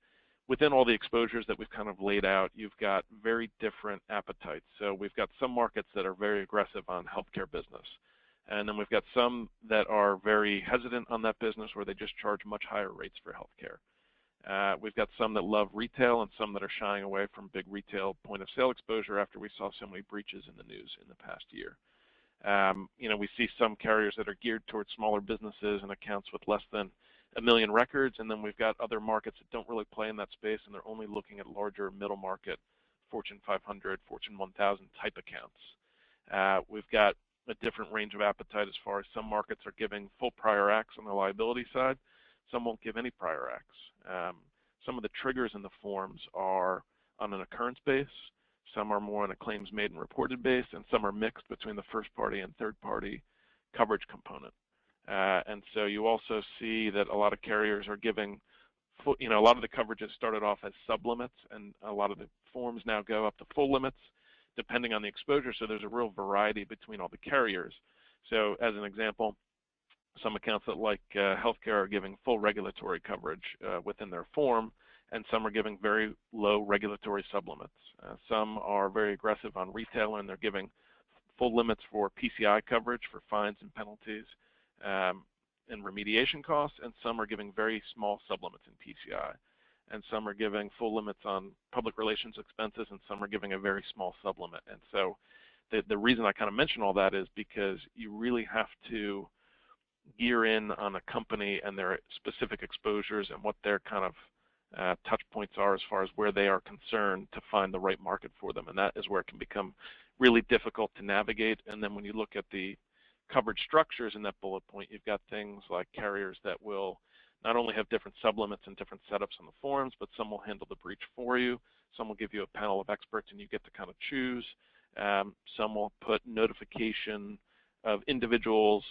within all the exposures that we've kind of laid out, you've got very different appetites. So we've got some markets that are very aggressive on healthcare business. And then we've got some that are very hesitant on that business, where they just charge much higher rates for healthcare. We've got some that love retail and some that are shying away from big retail point of sale exposure after we saw so many breaches in the news in the past year. You know, we see some carriers that are geared towards smaller businesses and accounts with less than 1 million records, and then we've got other markets that don't really play in that space, and they're only looking at larger middle market, Fortune 500, Fortune 1000 type accounts. We've got a different range of appetite as far as some markets are giving full prior acts on the liability side. Some won't give any prior acts. Some of the triggers in the forms are on an occurrence base. Some are more on a claims made and reported base, and some are mixed between the first party and third party coverage component. And so you also see that a lot of carriers are giving, you know, a lot of the coverages started off as sublimits, and a lot of the forms now go up to full limits depending on the exposure. So there's a real variety between all the carriers. So as an example, some accounts that like healthcare are giving full regulatory coverage within their form, and some are giving very low regulatory sublimits. Some are very aggressive on retail, and they're giving full limits for PCI coverage for fines and penalties and remediation costs, and some are giving very small sublimits in PCI. And some are giving full limits on public relations expenses, and some are giving a very small sublimit. And so the reason I kind of mention all that is because you really have to gear in on a company and their specific exposures and what their kind of touch points are as far as where they are concerned to find the right market for them. And that is where it can become really difficult to navigate. And then when you look at the coverage structures in that bullet point, you've got things like carriers that will not only have different sublimits and different setups on the forms, but some will handle the breach for you. Some will give you a panel of experts and you get to kind of choose. Some will put notification of individuals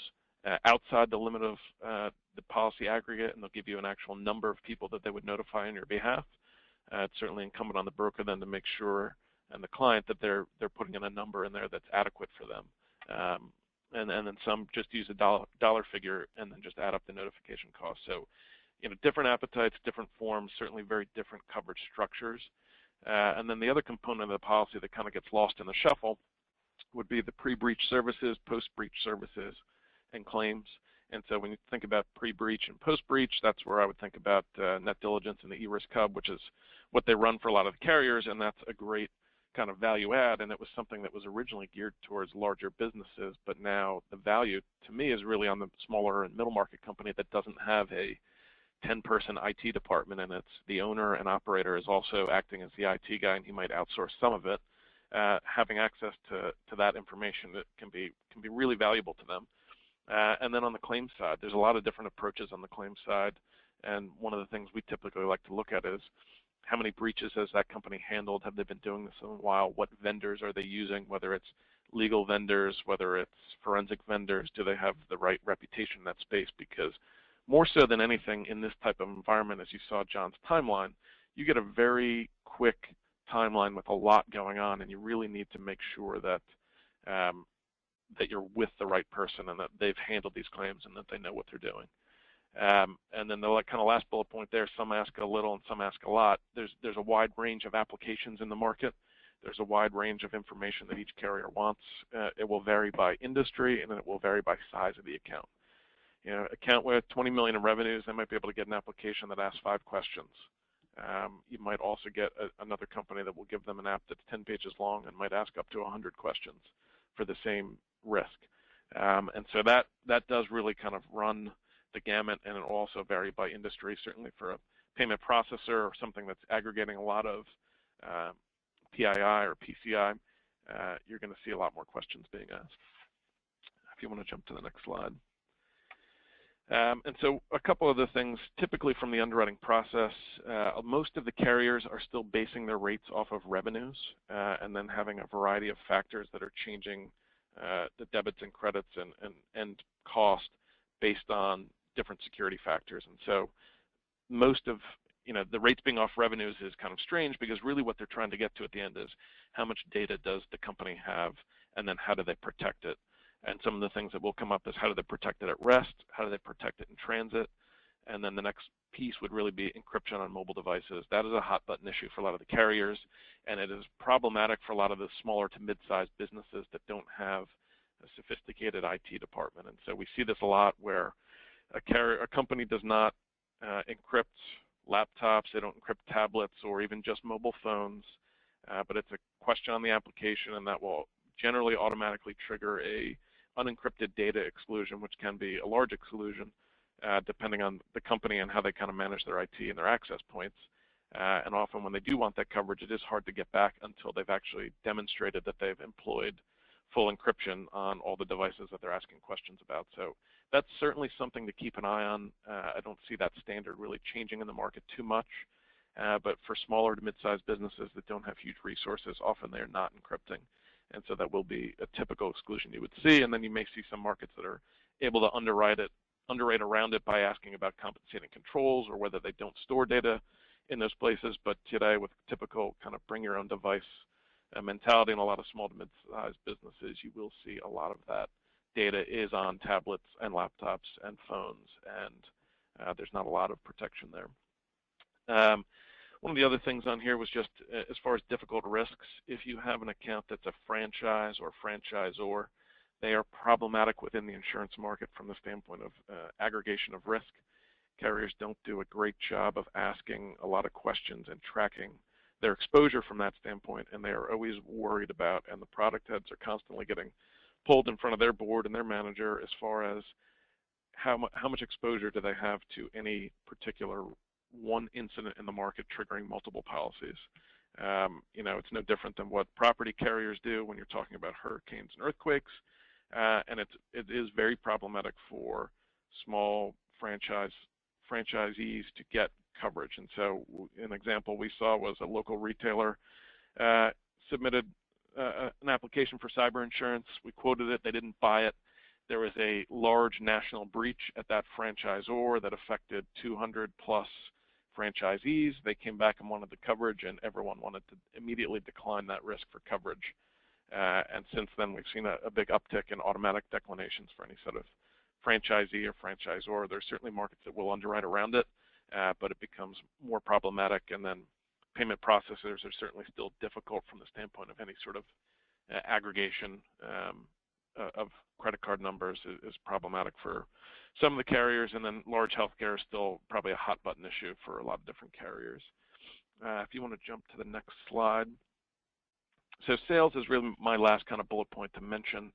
outside the limit of the policy aggregate, and they'll give you an actual number of people that they would notify on your behalf. It's certainly incumbent on the broker then to make sure, and the client, that they're putting in a number in there that's adequate for them. And then some just use a dollar figure and then just add up the notification cost. So different appetites, different forms, certainly very different coverage structures. And then the other component of the policy that kind of gets lost in the shuffle would be the pre-breach services, post-breach services, and claims. And so when you think about pre-breach and post-breach, that's where I would think about NetDiligence and the eRisk Hub, which is what they run for a lot of the carriers, and that's a great kind of value add. And it was something that was originally geared towards larger businesses, but now the value to me is really on the smaller and middle market company that doesn't have a 10-person IT department, and it's the owner and operator is also acting as the IT guy, and he might outsource some of it. Having access to that information that can be really valuable to them. And then on the claims side, there's a lot of different approaches on the claims side, and one of the things we typically like to look at is how many breaches has that company handled? Have they been doing this in a while? What vendors are they using, whether it's legal vendors, whether it's forensic vendors? Do they have the right reputation in that space? Because more so than anything in this type of environment, as you saw John's timeline, you get a very quick timeline with a lot going on, and you really need to make sure that that you're with the right person and that they've handled these claims and that they know what they're doing. And then the kind of last bullet point there, some ask a little and some ask a lot. There's a wide range of applications in the market. There's a wide range of information that each carrier wants. It will vary by industry, and it will vary by size of the account. Account with 20 million in revenues, they might be able to get an application that asks 5 questions. You might also get another company that will give them an app that's 10 pages long and might ask up to 100 questions for the same risk. And so that does really kind of run the gamut, and it will also vary by industry. Certainly for a payment processor or something that's aggregating a lot of PII or PCI, you're going to see a lot more questions being asked. If you want to jump to the next slide. And so a couple of the things, typically from the underwriting process, most of the carriers are still basing their rates off of revenues and then having a variety of factors that are changing the debits and credits and cost based on different security factors. And so most of the rates being off revenues is kind of strange, because really what they're trying to get to at the end is how much data does the company have, and then how do they protect it. And some of the things that will come up is how do they protect it at rest, how do they protect it in transit, and then the next piece would really be encryption on mobile devices. That is a hot button issue for a lot of the carriers, and it is problematic for a lot of the smaller to mid-sized businesses that don't have a sophisticated IT department. And so we see this a lot where a company does not encrypt laptops, they don't encrypt tablets or even just mobile phones, but it's a question on the application, and that will generally automatically trigger a unencrypted data exclusion, which can be a large exclusion depending on the company and how they kind of manage their IT and their access points. And often when they do want that coverage, it is hard to get back until they've actually demonstrated that they've employed full encryption on all the devices that they're asking questions about. So that's certainly something to keep an eye on. I don't see that standard really changing in the market too much, but for smaller to mid-sized businesses that don't have huge resources, often they're not encrypting. And so that will be a typical exclusion you would see. And then you may see some markets that are able to underwrite around it by asking about compensating controls or whether they don't store data in those places. But today, with typical kind of bring your own device mentality in a lot of small to mid-sized businesses, you will see a lot of that data is on tablets and laptops and phones, and there's not a lot of protection there. One of the other things on here was just as far as difficult risks. If you have an account that's a franchise or franchisor, they are problematic within the insurance market from the standpoint of aggregation of risk. Carriers don't do a great job of asking a lot of questions and tracking their exposure from that standpoint, and they are always worried about, and the product heads are constantly getting pulled in front of their board and their manager as far as how much exposure do they have to any particular one incident in the market triggering multiple policies. It's no different than what property carriers do when you're talking about hurricanes and earthquakes, and it is very problematic for small franchisees to get coverage. And so an example we saw was a local retailer submitted an application for cyber insurance. We quoted it, they didn't buy it. There was a large national breach at that franchisor that affected 200 plus franchisees. They came back and wanted the coverage, and everyone wanted to immediately decline that risk for coverage. And since then, we've seen a big uptick in automatic declinations for any sort of franchisee or franchisor. There's certainly markets that will underwrite around it, but it becomes more problematic, and then payment processors are certainly still difficult from the standpoint of any sort of aggregation of credit card numbers is problematic for some of the carriers, and then large healthcare is still probably a hot button issue for a lot of different carriers. If you want to jump to the next slide. So sales is really my last kind of bullet point to mention.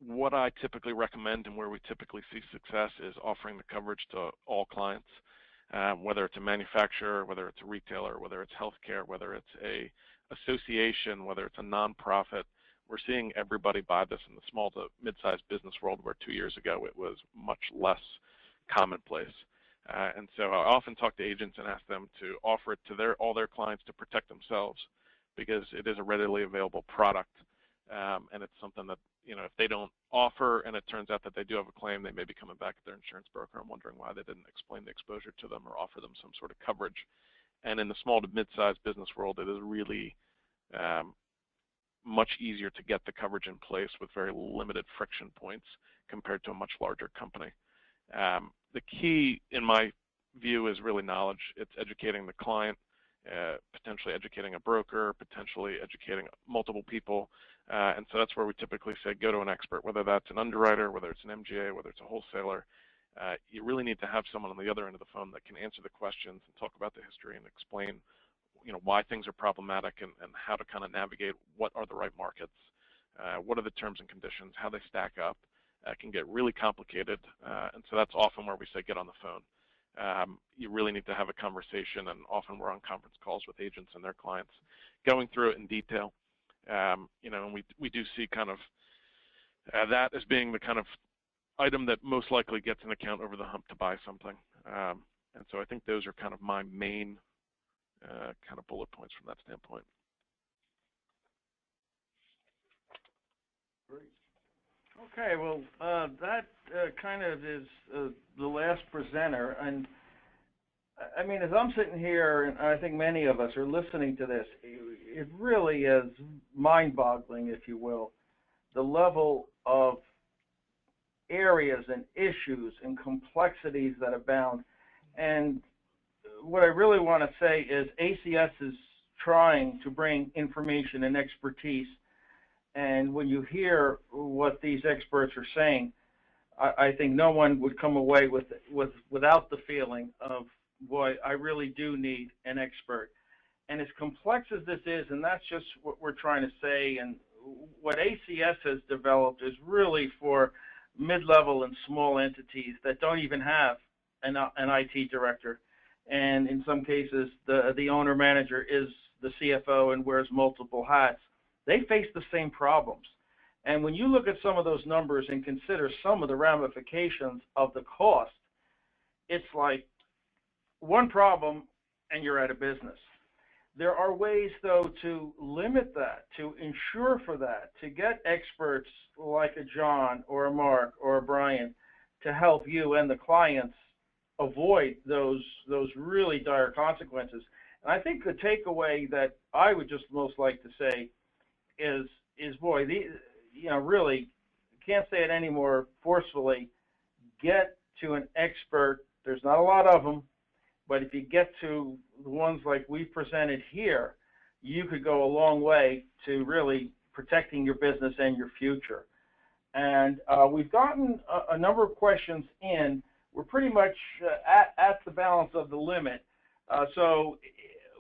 What I typically recommend and where we typically see success is offering the coverage to all clients, whether it's a manufacturer, whether it's a retailer, whether it's healthcare, whether it's a association, whether it's a nonprofit. We're seeing everybody buy this in the small to mid-sized business world, where 2 years ago it was much less commonplace. And so I often talk to agents and ask them to offer it to all their clients to protect themselves, because it is a readily available product, and it's something that, you know, if they don't offer and it turns out that they do have a claim, they may be coming back to their insurance broker and wondering why they didn't explain the exposure to them or offer them some sort of coverage. And in the small to mid-sized business world, it is really much easier to get the coverage in place with very limited friction points compared to a much larger company. The key, in my view, is really knowledge. It's educating the client, potentially educating a broker, potentially educating multiple people. And so that's where we typically say go to an expert, whether that's an underwriter, whether it's an MGA, whether it's a wholesaler. You really need to have someone on the other end of the phone that can answer the questions and talk about the history and explain, you know, why things are problematic, and how to kind of navigate what are the right markets, what are the terms and conditions, how they stack up. It can get really complicated, and so that's often where we say get on the phone. You really need to have a conversation, and often we're on conference calls with agents and their clients going through it in detail. You know, and we do see kind of that as being the kind of item that most likely gets an account over the hump to buy something. And so I think those are kind of my main kind of bullet points from that standpoint. Great. Okay, well, that kind of is the last presenter. And I mean, as I'm sitting here, and I think many of us are listening to this, it really is mind-boggling, if you will, the level of areas and issues and complexities that abound. And what I really want to say is ACS is trying to bring information and expertise. And when you hear what these experts are saying, I think no one would come away without the feeling of, boy, I really do need an expert. And as complex as this is, and that's just what we're trying to say, and what ACS has developed is really for mid-level and small entities that don't even have an IT director. And in some cases, the owner-manager is the CFO and wears multiple hats. They face the same problems. And when you look at some of those numbers and consider some of the ramifications of the cost, it's like one problem and you're out of business. There are ways, though, to limit that, to insure for that, to get experts like a John or a Mark or a Brian to help you and the clients avoid those really dire consequences. And I think the takeaway that I would just most like to say is boy, you know, really can't say it any more forcefully. Get to an expert. There's not a lot of them, but if you get to the ones like we presented here, you could go a long way to really protecting your business and your future. And we've gotten a number of questions in. We're pretty much at the balance of the limit. So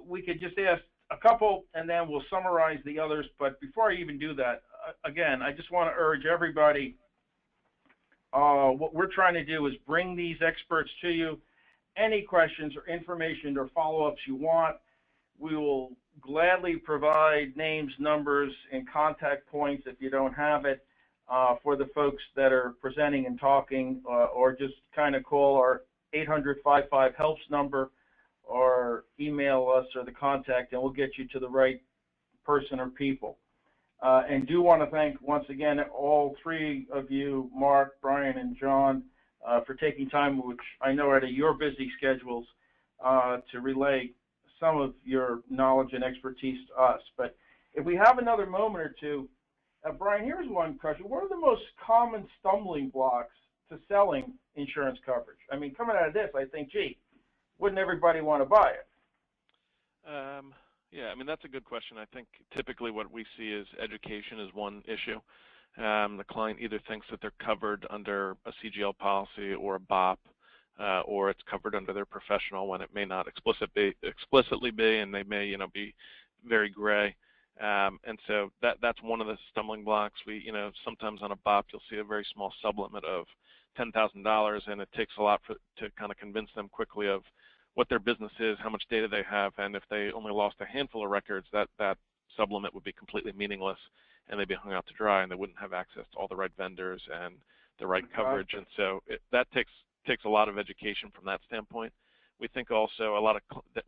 we could just ask a couple and then we'll summarize the others. But before I even do that, again, I just want to urge everybody, what we're trying to do is bring these experts to you. Any questions or information or follow-ups you want, we will gladly provide names, numbers, and contact points if you don't have it for the folks that are presenting and talking, or just kind of call our 800-55-HELPS number or email us or the contact, and we'll get you to the right person or people. And do want to thank once again all three of you, Mark, Brian, and John, for taking time, which I know are out of your busy schedules, to relay some of your knowledge and expertise to us. But if we have another moment or two, Brian, here's one question. What are the most common stumbling blocks to selling insurance coverage? I mean, coming out of this, I think, gee, wouldn't everybody want to buy it? Yeah, I mean, that's a good question. I think typically what we see is education is one issue. The client either thinks that they're covered under a CGL policy or a BOP, or it's covered under their professional when it may not explicitly be, and they may, be very gray. And so that's one of the stumbling blocks. We, sometimes on a BOP you'll see a very small sublimit of $10,000, and it takes a lot to kind of convince them quickly of what their business is, how much data they have, and if they only lost a handful of records, that sublimit would be completely meaningless, and they'd be hung out to dry, and they wouldn't have access to all the right vendors and the right coverage. And so that takes a lot of education from that standpoint. We think also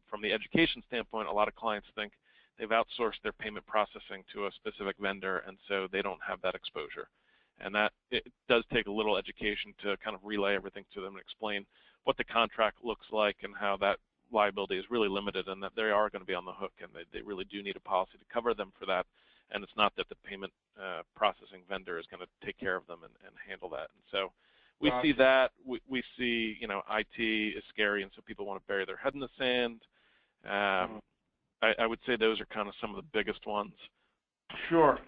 from the education standpoint, a lot of clients think they've outsourced their payment processing to a specific vendor, and so they don't have that exposure. And that it does take a little education to kind of relay everything to them and explain what the contract looks like and how that liability is really limited, and that they are going to be on the hook, and they really do need a policy to cover them for that. And it's not that the payment processing vendor is going to take care of them and handle that. And so we see that. We see, IT is scary, and so people want to bury their head in the sand. I would say those are kind of some of the biggest ones. Sure.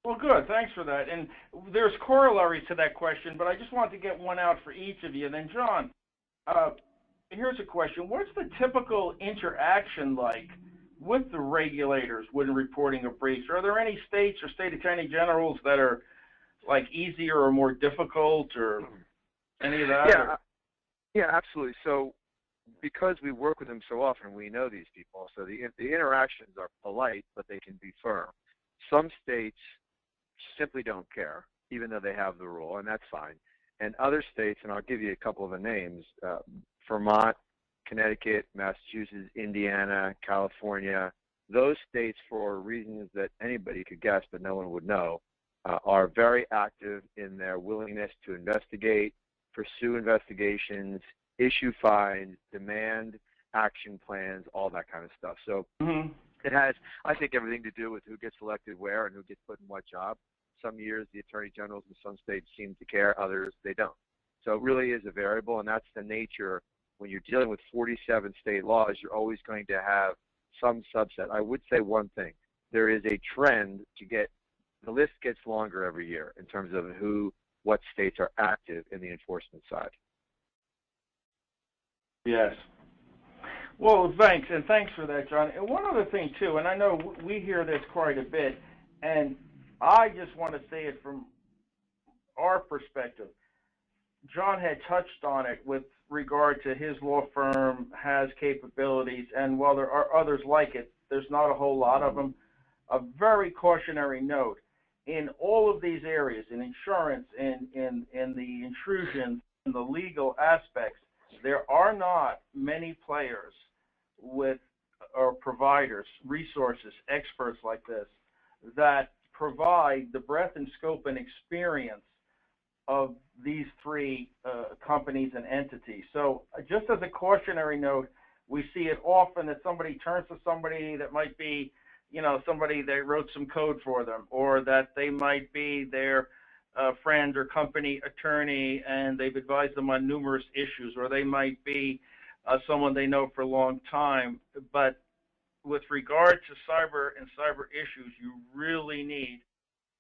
Well, good. Thanks for that. And there's corollaries to that question, but I just wanted to get one out for each of you. And then, John, here's a question. What's the typical interaction like with the regulators when reporting a breach? Are there any states or state attorney generals that are like easier or more difficult, or any of that? Yeah, absolutely. So because we work with them so often, we know these people. So the interactions are polite, but they can be firm. Some states simply don't care, even though they have the rule, and that's fine. And other states, and I'll give you a couple of the names, Vermont, Connecticut, Massachusetts, Indiana, California, those states, for reasons that anybody could guess but no one would know, are very active in their willingness to investigate, pursue investigations, issue fines, demand action plans, all that kind of stuff. So it has, I think, everything to do with who gets elected where and who gets put in what job. Some years the attorney generals in some states seem to care, others they don't. So it really is a variable, and that's the nature. When you're dealing with 47 state laws, you're always going to have some subset. I would say one thing. There is a trend to the list gets longer every year in terms of what states are active in the enforcement side. Yes. Well, thanks, and thanks for that, John. And one other thing, too, and I know we hear this quite a bit, and I just want to say it from our perspective. John had touched on it with regard to his law firm has capabilities, and while there are others like it, there's not a whole lot of them. A very cautionary note, in all of these areas, in insurance, in the intrusions, in the legal aspects, there are not many players or providers, resources, experts like this that provide the breadth and scope and experience of these three companies and entities. So just as a cautionary note, we see it often that somebody turns to somebody that might be, somebody that wrote some code for them, or that they might be their friend or company attorney and they've advised them on numerous issues, or they might be someone they know for a long time. But with regard to cyber and cyber issues, you really need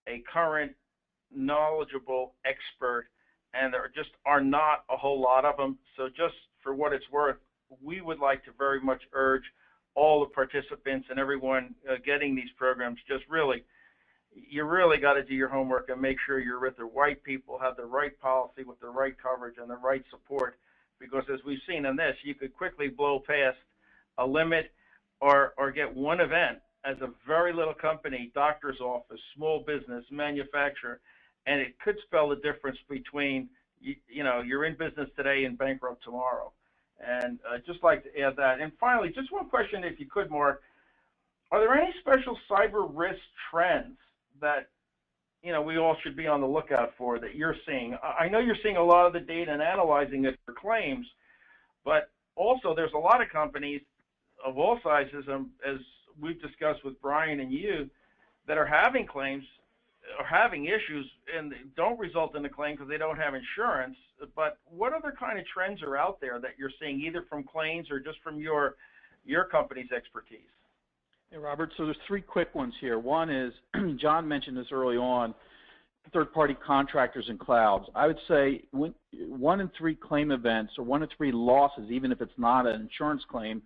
a current, knowledgeable expert, and there just are not a whole lot of them. So just for what it's worth, we would like to very much urge all the participants and everyone getting these programs, you really got to do your homework and make sure you're with the right people, have the right policy with the right coverage and the right support, because as we've seen in this, you could quickly blow past a limit or get one event as a very little company, doctor's office, small business, manufacturer, and it could spell the difference between, you're in business today and bankrupt tomorrow. And I'd just like to add that. And finally, just one question, if you could, Mark. Are there any special cyber risk trends that, we all should be on the lookout for that you're seeing? I know you're seeing a lot of the data and analyzing it for claims, but also there's a lot of companies of all sizes, as we've discussed with Brian and you, that are having claims are having issues and don't result in a claim because they don't have insurance. But what other kind of trends are out there that you're seeing, either from claims or just from your company's expertise? Hey, Robert, so there's three quick ones here. One is, John mentioned this early on, third-party contractors and clouds. I would say 1 in 3 claim events, or 1 in 3 losses, even if it's not an insurance claim,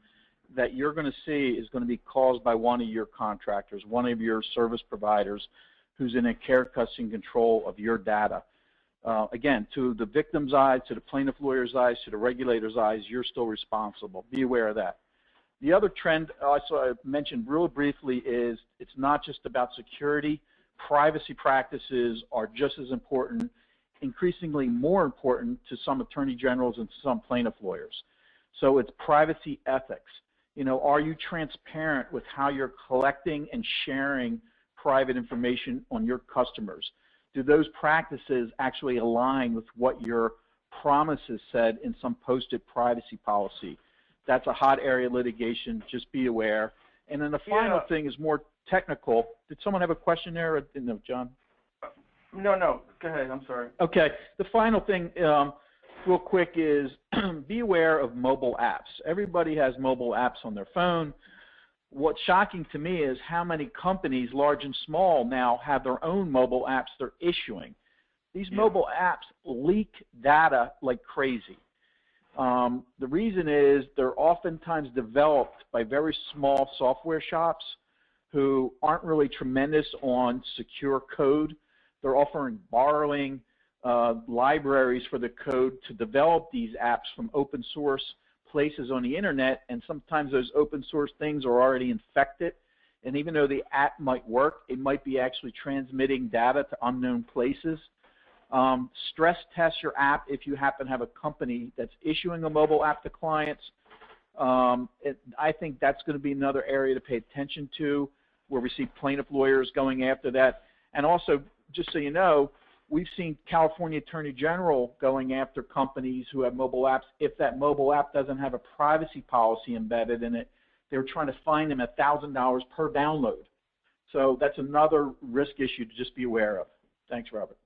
that you're going to see is going to be caused by one of your contractors, one of your service providers who's in a care, custody, and control of your data. Again, to the victim's eyes, to the plaintiff lawyer's eyes, to the regulator's eyes, you're still responsible. Be aware of that. The other trend also I mentioned real briefly is it's not just about security. Privacy practices are just as important, increasingly more important to some attorney generals and some plaintiff lawyers. So it's privacy ethics. You know, are you transparent with how you're collecting and sharing private information on your customers? Do those practices actually align with what your promises said in some posted privacy policy? That's a hot area of litigation. Just be aware. And then the final thing is more technical. Did someone have a question there? No, John? No. Go ahead. I'm sorry. Okay. The final thing, real quick, is be aware of mobile apps. Everybody has mobile apps on their phone. What's shocking to me is how many companies, large and small, now have their own mobile apps they're issuing. These mobile apps leak data like crazy. The reason is they're oftentimes developed by very small software shops who aren't really tremendous on secure code. They're offering borrowing libraries for the code to develop these apps from open source places on the internet, and sometimes those open source things are already infected, and even though the app might work, it might be actually transmitting data to unknown places. Stress test your app if you happen to have a company that's issuing a mobile app to clients. I think that's going to be another area to pay attention to, where we see plaintiff lawyers going after that. And also, just so you know, we've seen California Attorney General going after companies who have mobile apps. If that mobile app doesn't have a privacy policy embedded in it, they're trying to fine them $1,000 per download. So that's another risk issue to just be aware of. Thanks, Robert.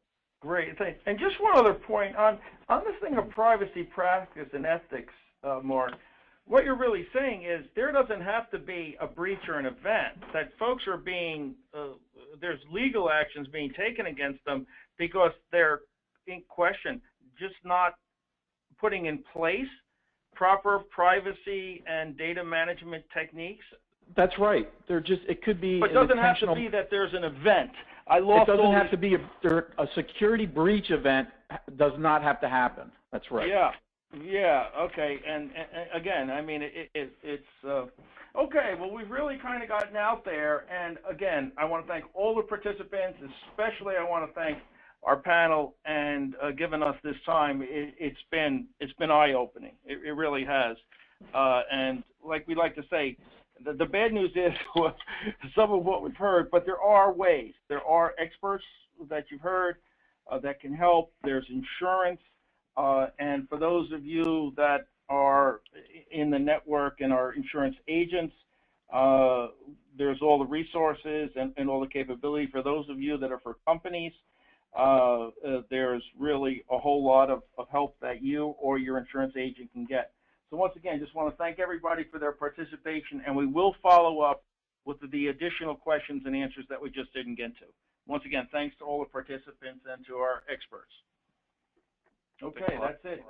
Great, thanks. And just one other point on this thing of privacy practice and ethics, Mark. What you're really saying is there doesn't have to be a breach or an event, that folks are being, there's legal actions being taken against them because they're in question, just not putting in place proper privacy and data management techniques. That's right. They're just, it could be. But it doesn't have to be that there's an event. It doesn't have to be a security breach event. Does not have to happen. That's right. Yeah. Okay. And again, I mean, it's okay. Well, we've really kind of gotten out there. And again, I want to thank all the participants. Especially, I want to thank our panel and giving us this time. It's been eye-opening. It really has. And like we like to say, the bad news is some of what we've heard, but there are ways. There are experts that you've heard that can help. There's insurance. And for those of you that are in the network and are insurance agents, there's all the resources and all the capability. For those of you that are for companies, there's really a whole lot of help that you or your insurance agent can get. So once again, just want to thank everybody for their participation, and we will follow up with the additional questions and answers that we just didn't get to. Once again, thanks to all the participants and to our experts. Okay, that's it.